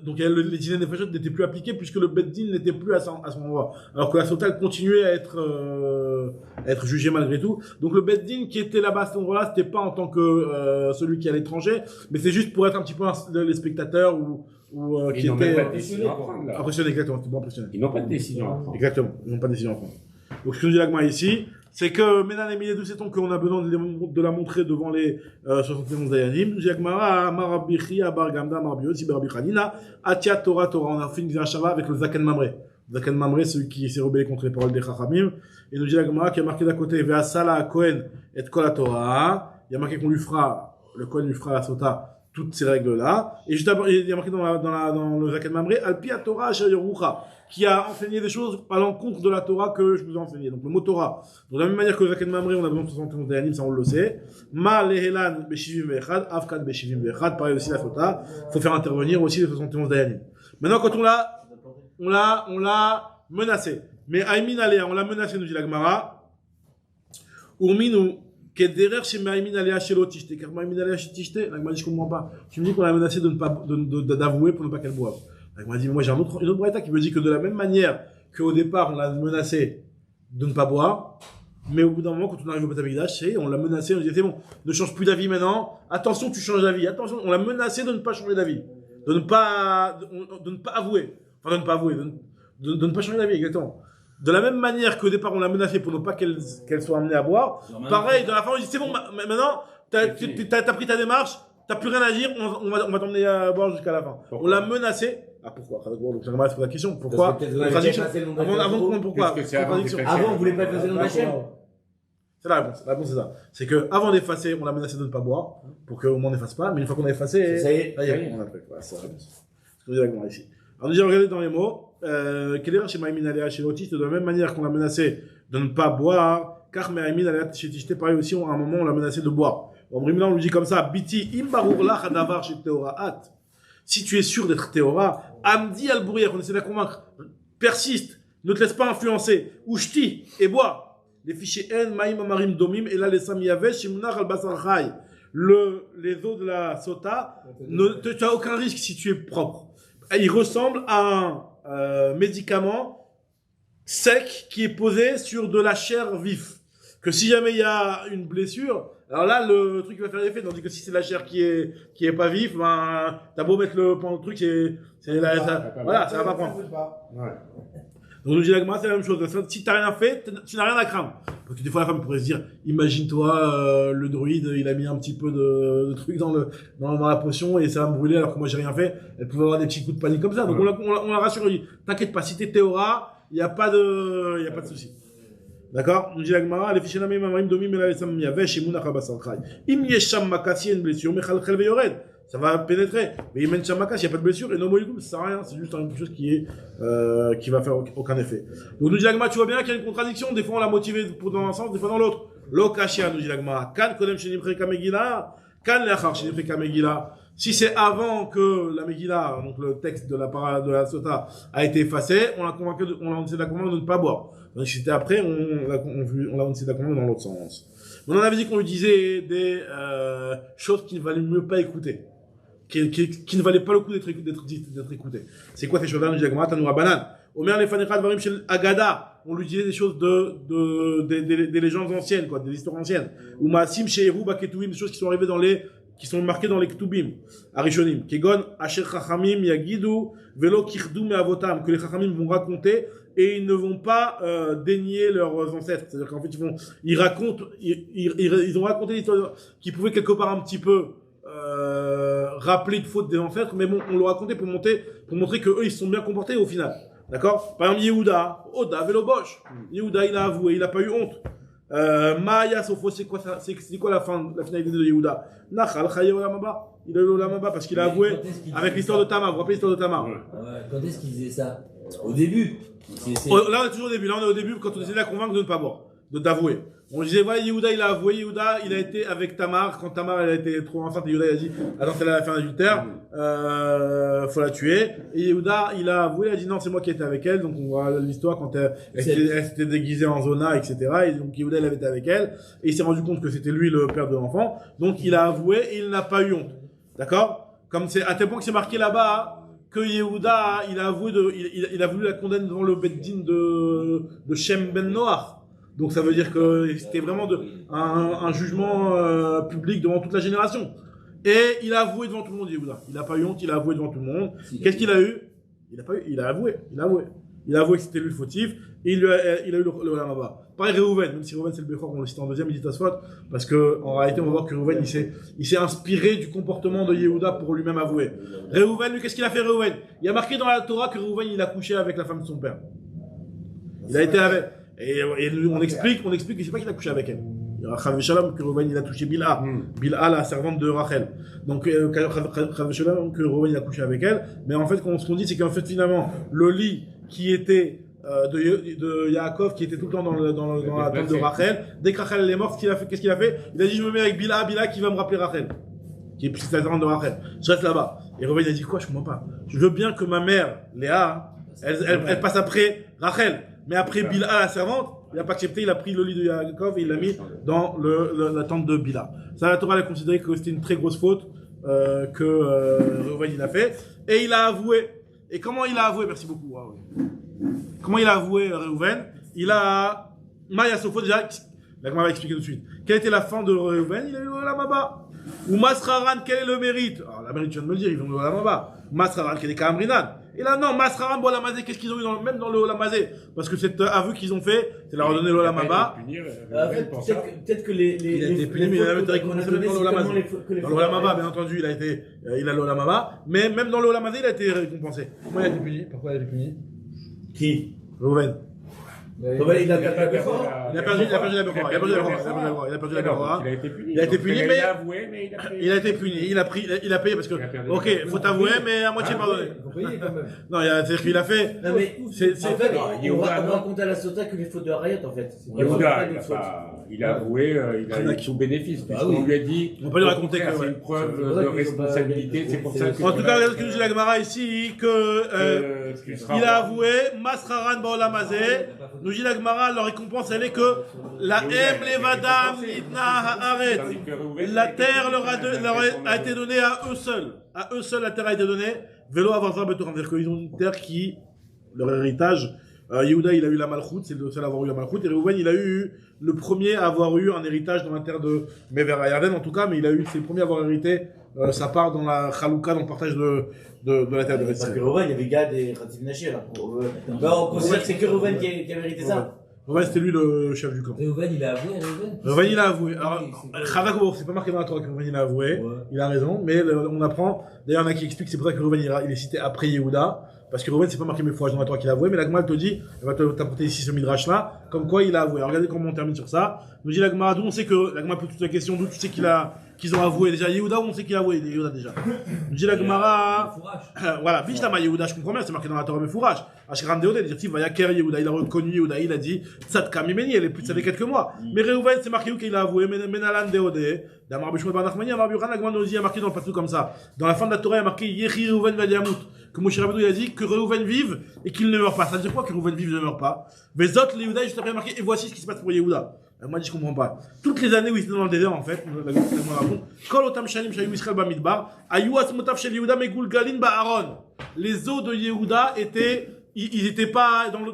Donc les dîners des fachot n'étaient plus appliqués puisque le Beddin n'était plus à son endroit. Alors que la Sota continuait à être jugée malgré tout. Donc le Beddin qui était là-bas à cet endroit-là, c'était pas en tant que celui qui est à l'étranger, mais c'est juste pour être un petit peu les spectateurs ou qui étaient impressionnés, exactement, c'était bon impressionné. Ils n'ont pas de décision à prendre. Exactement, ils n'ont pas de décision à prendre. Donc ce que nous dit l'Agma ici, c'est que Ménan et Miledou, c'est qu'on a besoin de la montrer devant les 71 Dayanim. Nous dit l'Agma, Marabichi, Abar Gamda, Marbiot, Siberabi Khanina, Atia Torah, on a fait une Shava avec le Zaken Mamre. Zaken Mamre, celui qui s'est rebellé contre les paroles des Chachamim. Et nous dit l'Agma, qui a marqué d'à côté, Ve'asala Kohen et Kol Torah. Il y a marqué qu'on lui fera, le Kohen lui fera la Sota, toutes ces règles-là. Et juste après, il y a marqué dans le Zaken Mamre, Alpia Torah Shayerucha, qui a enseigné des choses à l'encontre de la Torah que je vous ai enseigné. Donc le mot Torah. Donc de la même manière que le Zaken Mamre, on a besoin de 71 Dayanim, ça on le sait. Ma Lehelan Beshivim Vechad, Afkad Beshivim Vechad, pareil aussi la Sota. Faut faire intervenir aussi les 71 Dayanim. Maintenant, quand on l'a menacé. Mais Aïmin Aléa, on l'a menacé, nous dit la Gemara. Urminu, Kederer chez Maïmin Aléa chez l'Otishté. Car Maïmin Aléa chez Tishté, la Gemara dit, je comprends pas. Tu me dis qu'on l'a menacé d'avouer pour ne pas qu'elle boive. La Gemara dit, mais moi j'ai une autre braïta qui me dit que de la même manière qu'au départ on l'a menacé de ne pas boire, mais au bout d'un moment, quand on arrive au Beth Amikdash, on l'a menacé, on lui dit, c'est bon, ne change plus d'avis maintenant. Attention, tu changes d'avis. Attention, on l'a menacé de ne pas changer d'avis. De ne pas avouer. Enfin, de ne pas avouer. De ne pas changer d'avis, exactement. De la même manière qu'au départ, on l'a menacé pour ne pas qu'elle soit amenée à boire. Pareil, dans la fin, on dit, c'est bon, maintenant, t'as pris ta démarche, t'as plus rien à dire, on va t'emmener à boire jusqu'à la fin. On l'a menacé. Ah, pourquoi? Donc, ça va être la question. Pourquoi? Avant de comprendre pourquoi. Avant, on voulait pas effacer le nom d'Hachem. C'est la réponse. La réponse, c'est ça. C'est que, avant d'effacer, on l'a menacé de ne pas boire, pour qu'au moins on n'efface pas, mais une fois qu'on a effacé, ça y est, on a fait. C'est la réponse. Ce que je dis ici. Alors, nous allons regarder dans les mots, Kedera chez Maïmin Aléa chez l'Otiste, de la même manière qu'on l'a menacé de ne pas boire, car Maïmin Aléa chez Tishté, pareil aussi, à un moment, on l'a menacé de boire. On lui dit comme ça, Biti imbarur lach adavar chez Teoraat. Si tu es sûr d'être Théora, Amdi al-Bourier, on essaie de la convaincre, persiste, ne te laisse pas influencer, Ushti, et bois. Les fichiers N, Maïm Amarim Domim, et là les Samiyavesh, Shimnar al-Basar Chai. les os de la sota, tu n'as aucun risque si tu es propre. Il ressemble à un médicament sec qui est posé sur de la chair vif. Que si jamais il y a une blessure, alors là, le truc va faire l'effet, tandis que si c'est la chair qui est pas vif, ben, t'as beau mettre le truc, voilà, ça va pas prendre. Ouais. Donc, nous dit la Gemara, c'est la même chose. Si t'as rien fait, tu n'as rien à craindre. Parce que des fois, la femme pourrait se dire, imagine-toi, le druide, il a mis un petit peu de truc dans la potion et ça va me brûler alors que moi j'ai rien fait. Elle pouvait avoir des petits coups de panique comme ça. Donc, on la rassure, on dit, t'inquiète pas, si t'es Théora, il n'y a pas de souci. D'accord? Nous dit la Gemara, les fichiers namé mamarim domi melale sam yavesh et munach basankhay. Im yesham makasi une blessure, mechalchel veyored. Ça va pénétrer. Mais il sham makas, il n'y a pas de blessure et no moïgoum, ça sert à rien. C'est juste quelque chose qui va faire aucun effet. Donc nous dit la Gemara, tu vois bien qu'il y a une contradiction. Des fois on l'a motivé dans un sens, des fois dans l'autre. Lo kashia, nous dit la Gemara. Kan kodem shenimcheka megillah. Kan leachar shenimcheka megillah. Si c'est avant que la Megillah, donc le texte de la Sota, a été effacé, on l'a décidé de ne pas boire. Donc si c'était après, on l'a décidé de dans l'autre sens. On en avait dit qu'on lui disait des choses qui ne valaient mieux pas écouter, qui ne valaient pas le coup d'être écoutées. C'est quoi ces choses-là? Nous dit la Gemara, Tanoura Banan. Omer les Fanechad Varim Shel Agada. On lui disait des choses des légendes anciennes, quoi, des histoires anciennes. Ou Maasim Sheheru Baketouim, des choses qui sont arrivées qui sont marqués dans les Ketubim, Arishonim, Kegon, Asher Chachamim, Yagidu, Velo Kirdu Meavotam, que les Chachamim vont raconter et ils ne vont pas dénier leurs ancêtres. C'est-à-dire qu'en fait, ils ont raconté l'histoire qui pouvaient quelque part un petit peu rappeler une faute des ancêtres, mais bon, on le racontait pour montrer que eux ils se sont bien comportés au final. D'accord? Par exemple, Yehuda, Oda, Velo Bosch. Yehuda, il a avoué, il a pas eu honte. Maya Sofo, c'est quoi la finalité de Yehuda? Nachal Chaye Olamaba. Il a eu Olamaba parce qu'il a avoué avec l'histoire de Tamar. Vous vous rappelez l'histoire de Tamar? Quand est-ce qu'il disait ça? Au début. Là, on est toujours au début. Là, on est au début quand on essaie de la convaincre de ne pas boire, d'avouer. On disait, voilà, Yehuda, il a avoué. Yehuda, il a été avec Tamar. Quand Tamar, elle a été trop enceinte, Yehuda, il a dit, attends, elle a fait un adultère, faut la tuer. Et Yehuda, il a avoué, il a dit, non, c'est moi qui étais avec elle. Donc, on voit l'histoire quand elle s'était déguisée en Zona, etc. Et donc, Yehuda, il avait été avec elle. Et il s'est rendu compte que c'était lui le père de l'enfant. Donc, il a avoué et il n'a pas eu honte. D'accord? Comme c'est, à tel point que c'est marqué là-bas, que Yehuda, il a avoué il a voulu la condamner devant le Beddin de Shem Ben Noach. Donc ça veut dire que c'était vraiment un jugement public devant toute la génération. Et il a avoué devant tout le monde, Yehuda. Il n'a pas eu honte, il a avoué devant tout le monde. Qu'est-ce qu'il a eu? Il a avoué. Il a avoué que c'était lui le fautif. Et il a eu le Olamaba. Pareil Réhouven, même si Réhouven c'est le Bechor, on le cite en deuxième, il dit Tosfot, parce que en réalité on va voir que Réhouven il s'est inspiré du comportement de Yehuda pour lui-même avouer. Réhouven, lui, qu'est-ce qu'il a fait Réhouven? Il a marqué dans la Torah que Réhouven il a couché avec la femme de son père. Il a été avec. Et on explique qu'il sait pas qu'il a couché avec elle. Chav Shalom que Réhouven il a touché Bilha. Bilha, la servante de Rachel. Donc Chav Shalom que Réhouven il a couché avec elle. Mais en fait, ce qu'on dit, c'est qu'en fait finalement le lit qui était de Yaakov qui était tout le temps dans la tente de Rachel. Dès que Rachel est morte, qu'est-ce qu'il a fait? Il a dit, je me mets avec Bilha qui va me rappeler Rachel. Qui est plus la tente de Rachel. Je reste là-bas. Et Réhouven il a dit quoi? Je comprends pas. Je veux bien que ma mère, Léa, elle passe après Rachel. Mais après Bilha, la servante, il n'a pas accepté, il a pris le lit de Yaakov et il l'a mis dans la tente de Bilha. Ça, la Torah a considéré que c'était une très grosse faute que Réhouven il a fait. Et il a avoué. Et comment il a avoué? Merci beaucoup. Wow. Comment il a avoué Réhouven? Il a... Maya Sofo, déjà, la Gemara va expliquer tout de suite. Quelle était la fin de Réhouven? Il a eu Olamaba. Ou Masraran, quel est le mérite? Alors, la mérite, tu viens de me le dire, ils ont eu Olamaba. Masraran, quel est Kamrinan? Et là, non, Masraran, Olamazé, qu'est-ce qu'ils ont eu même dans le Olamazé? Parce que cet aveu qu'ils ont fait, c'est leur donner l'Olamaba. Peut-être que les il a été puni, mais il a été récompensé même dans l'Olamazé. Dans l'Olamaba, bien entendu, il a l'Olamaba. Mais même dans l'Olamazé, il a été récompensé. Comment il a été puni? Pourquoi il a été puni? Qui? Réhouven. Il a perdu la Bechor. Il a perdu la Bechor. Il a perdu la Bechor. Il a été puni, mais il a avoué, mais il a été puni. Il a payé parce que, ok, faut t'avouer, mais à moitié pardonné. Non, c'est-à-dire qu'il a fait. Non, mais, en fait, on raconte à la Sota que les fautes de Harayot, en fait. Yehuda, il a avoué, il a eu tout bénéfice, puisqu'on lui a dit. On peut lui raconter que c'est une preuve de responsabilité, c'est pour ça que. En tout cas, ce que nous dit la Gemara ici, il a avoué, Masraran Baolamazé, nous dit la Gemara, leur récompense, elle est que la Em Levadam Nitna Haaret. La terre leur a été donnée à eux seuls. À eux seuls, la terre a été donnée. Vélo Avazra Betoram. C'est-à-dire qu'ils ont une terre qui, leur héritage, Yehuda, il a eu la Malchoute, c'est le seul à avoir eu la Malchoute. Et Reuven, il a eu le premier à avoir eu un héritage dans la terre de Mever Yarden, en tout cas, mais c'est le premier à avoir hérité sa part dans la Chalouka, dans le partage de la terre de Parce Reuven. que Reuven, il y avait Gad et Khatif Naché là. On considère que c'est que Reuven qui a mérité ça. Reuven, c'était lui le chef du camp. Reuven, il a avoué, Reuven Reuven, il a avoué. Alors, Oui, Chazak, c'est pas marqué dans la Torah que Reuven, il a avoué. Ouais. Il a raison, mais on apprend. D'ailleurs, il y en a qui expliquent que c'est pour ça que Reuven, il est cité après Yehuda. Parce que Reuven, c'est pas marqué mes fois dans la Torah qu'il a avoué, mais la Gemara te dit, elle va t'apporter ici ce midrash-là, comme quoi il a avoué. Alors, regardez comment on termine sur ça. Nous dit la Gemara, d'où on sait que, la Gemara pose toute la question, d'où tu sais qu'ils ont avoué déjà Yehuda, ou on sait qu'il a avoué Yehuda déjà. Nous dit la Gemara, voilà, Bishtama Yehuda, je comprends bien, c'est marqué dans la Torah, mais fourrage. Ashram Deodé, dire, va Yaker Yehuda, il a reconnu Yehuda, il a dit, Tzadka Mimeni, elle est plus de ça fait quelques mois. Mais Reuven, c'est marqué où qu'il a avoué, Menalan Deodé, d'Amar Bishmot Banachmani, Amar Buran, la Gemara nous dit, il a marqué dans le passage comme ça. Dans la fin de la Torah, il a marqué Yehi Reuven Vadiamut, que Moshe Rabbeinu il a dit que Reuven vive et qu'il ne meurt pas. Ça veut dire quoi que Reuven vive et ne meurt pas? Mais autres, les Yehuda, juste après marqué, et voici ce qui se passe pour Yehuda. Moi, je comprends pas. Toutes les années où il était dans le désert, en fait, la Kol Otam Shanim Shayu Israël Bamidbar, Ayu Asmotav Shel Yehuda Megul Galin Ba'aron. Les os de Yehuda ils étaient pas dans le,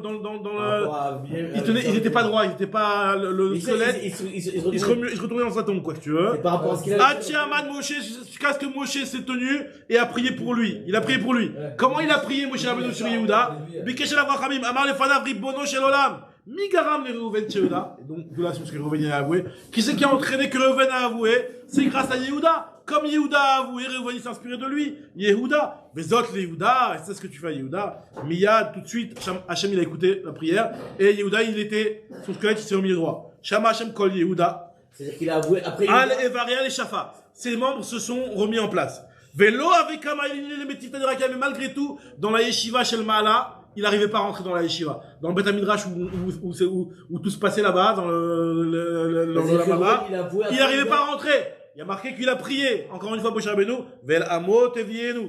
ils étaient pas droits, ils étaient pas le squelette. Ils se retournaient dans sa tombe, quoi, si tu veux. Par rapport à ce qu'il a Hachiaman Moshe, jusqu'à ce que Moshe s'est tenu et a prié pour lui. Il a prié pour lui. Comment il a prié, Moshe Rabbeinu sur Yehuda? Bikeshel Avrachamim, Amar Lefanav Ribono Shel Olam. Migaram les Reuven Yehuda. Et donc, de la source que Reuven a avoué. Qui c'est qui a entraîné que Reuven a avoué? C'est grâce à Yehuda. Comme Yehuda a avoué, Reuven s'est inspiré de lui. Yehuda. Vezot les Yehuda. Et c'est ce que tu fais à Yehuda. Miyad, tout de suite, Hachem, il a écouté la prière. Et Yehuda, son squelette, il s'est remis droit. Shama Hachem kol Yehuda. C'est-à-dire qu'il a avoué après. Al Evaria et Shafa. Ses membres se sont remis en place. Vélo avec Kamaïlini les Métis Tadiraka. Mais malgré tout, dans la yeshiva Shel Maala, il n'arrivait pas à rentrer dans la yeshiva. Dans le Beth Midrash où tout se passait là-bas, dans la Mama, il n'arrivait pas à rentrer. Il y a marqué qu'il a prié. Encore une fois, Moshe Rabbeinu, Vel Amot Evienu.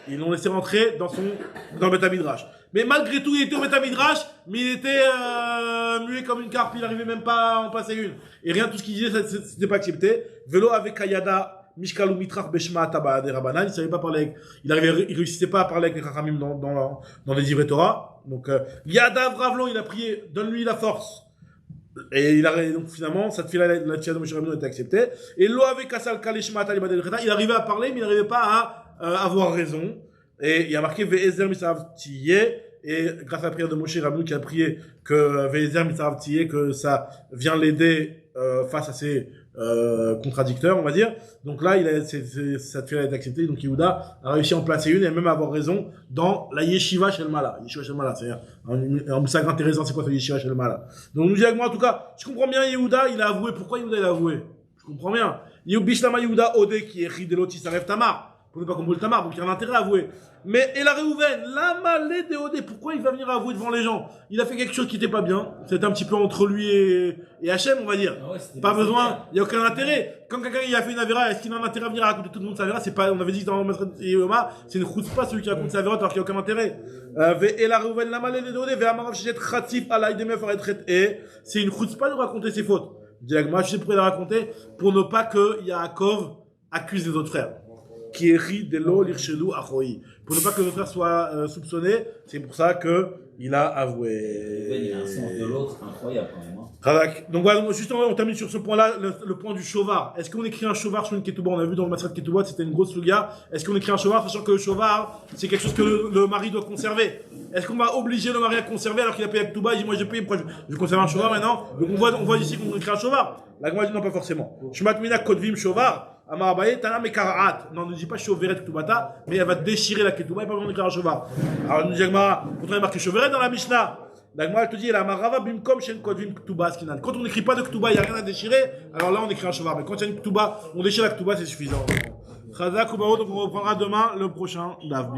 Ils l'ont laissé rentrer dans le Beth Midrash. Mais malgré tout, il était au Beth Midrash, mais il était muet comme une carpe. Il n'arrivait même pas à en passer une. Et rien, tout ce qu'il disait, c'était pas accepté. Vélo avec Kayada. Mishkalu Mitrach Beshma Taba des Rabanan, il savait pas parler il réussissait pas à parler avec les Chachamim dans les Divrei Torah. Donc, Yadav Ravlon, il a prié, donne-lui la force. Et donc finalement, cette fille-là, la tia de Moshe Rabbeinu a été acceptée. Et Lo avec Kasal Kalishma Talibad el Kheta, il arrivait à parler, mais il n'arrivait pas à avoir raison. Et il y a marqué Ve'ezer Misav Tiye, et grâce à la prière de Moshe Rabbeinu qui a prié que Ve'ezer Misav Tiye, que ça vient l'aider, face à ses, contradicteur, on va dire. Donc là, cette fille a été acceptée. Donc Yehuda a réussi à en placer une et même à avoir raison dans la yeshiva Shel Mala. Yeshiva Shel Mala, c'est-à-dire un moussag intéressant, c'est quoi ce yeshiva Shel Mala? Donc nous dit avec moi, en tout cas, je comprends bien Yehuda, il a avoué. Pourquoi Yehuda il a avoué? Je comprends bien. Bishlama Yehuda Ode qui est Rideloti Saref Tamar. Pour ne pas comprendre le Tamar, donc il y a un intérêt à avouer. Mais et la Reuven, la malée de Odé, pourquoi il va venir avouer devant les gens? Il a fait quelque chose qui n'était pas bien. C'était un petit peu entre lui et Hachem, on va dire. Ah ouais, pas besoin, il n'y a aucun intérêt. Quand quelqu'un il a fait une avéra, est-ce qu'il a un intérêt à venir raconter tout le monde sa avéra? C'est pas, on avait dit dans le Yoma, c'est une chutzpah celui qui raconte sa avéra alors qu'il n'y a aucun intérêt. Et la Reuven, la malée de Odé, Ve'amarav Shechet Khatif Alaï Demef Aretret et c'est une chutzpah de raconter ses fautes. Moi, je sais pourquoi la raconter, pour ne pas que Yaakov accuse les autres frères. Qui est ri de l'eau l'irchelou achoi. Pour ne pas que le frère soit soupçonné, c'est pour ça que il a avoué. Il y a un sens de l'autre incroyable quand même. Donc voilà, justement, on termine sur ce point-là, le point du shovar. Est-ce qu'on écrit un shovar sur une ketouba? On a vu dans le Masrat Ketouba, c'était une grosse suga. Est-ce qu'on écrit un shovar, sachant que le shovar, c'est quelque chose que le mari doit conserver? Est-ce qu'on va obliger le mari à conserver alors qu'il a payé la ketouba? Il dit, moi j'ai payé, pourquoi je conserve un shovar maintenant? Donc on voit ici qu'on écrit un shovar. La Gemara dit non, pas forcément. Shmatmina kodvim shovar. Amar Abaye, Tana Mekaraat. Non, ne dis pas Shoveret Ketubata, mais elle va déchirer la Ketouba, il n'y a pas besoin d'écrire un shovar. Alors, nous dit Agmara, pourtant il y a marqué Shoveret dans la Mishnah. L'Agmara, elle te dit, elle a Marava Bimkom Shen Kodvim Ketuba Skinan. Quand on n'écrit pas de Ketuba, il n'y a rien à déchirer, alors là on écrit un shovar. Mais quand il y a une Ketuba, on déchire la Ketuba, c'est suffisant. Chazak Ubaot, donc on reprendra demain le prochain Dav.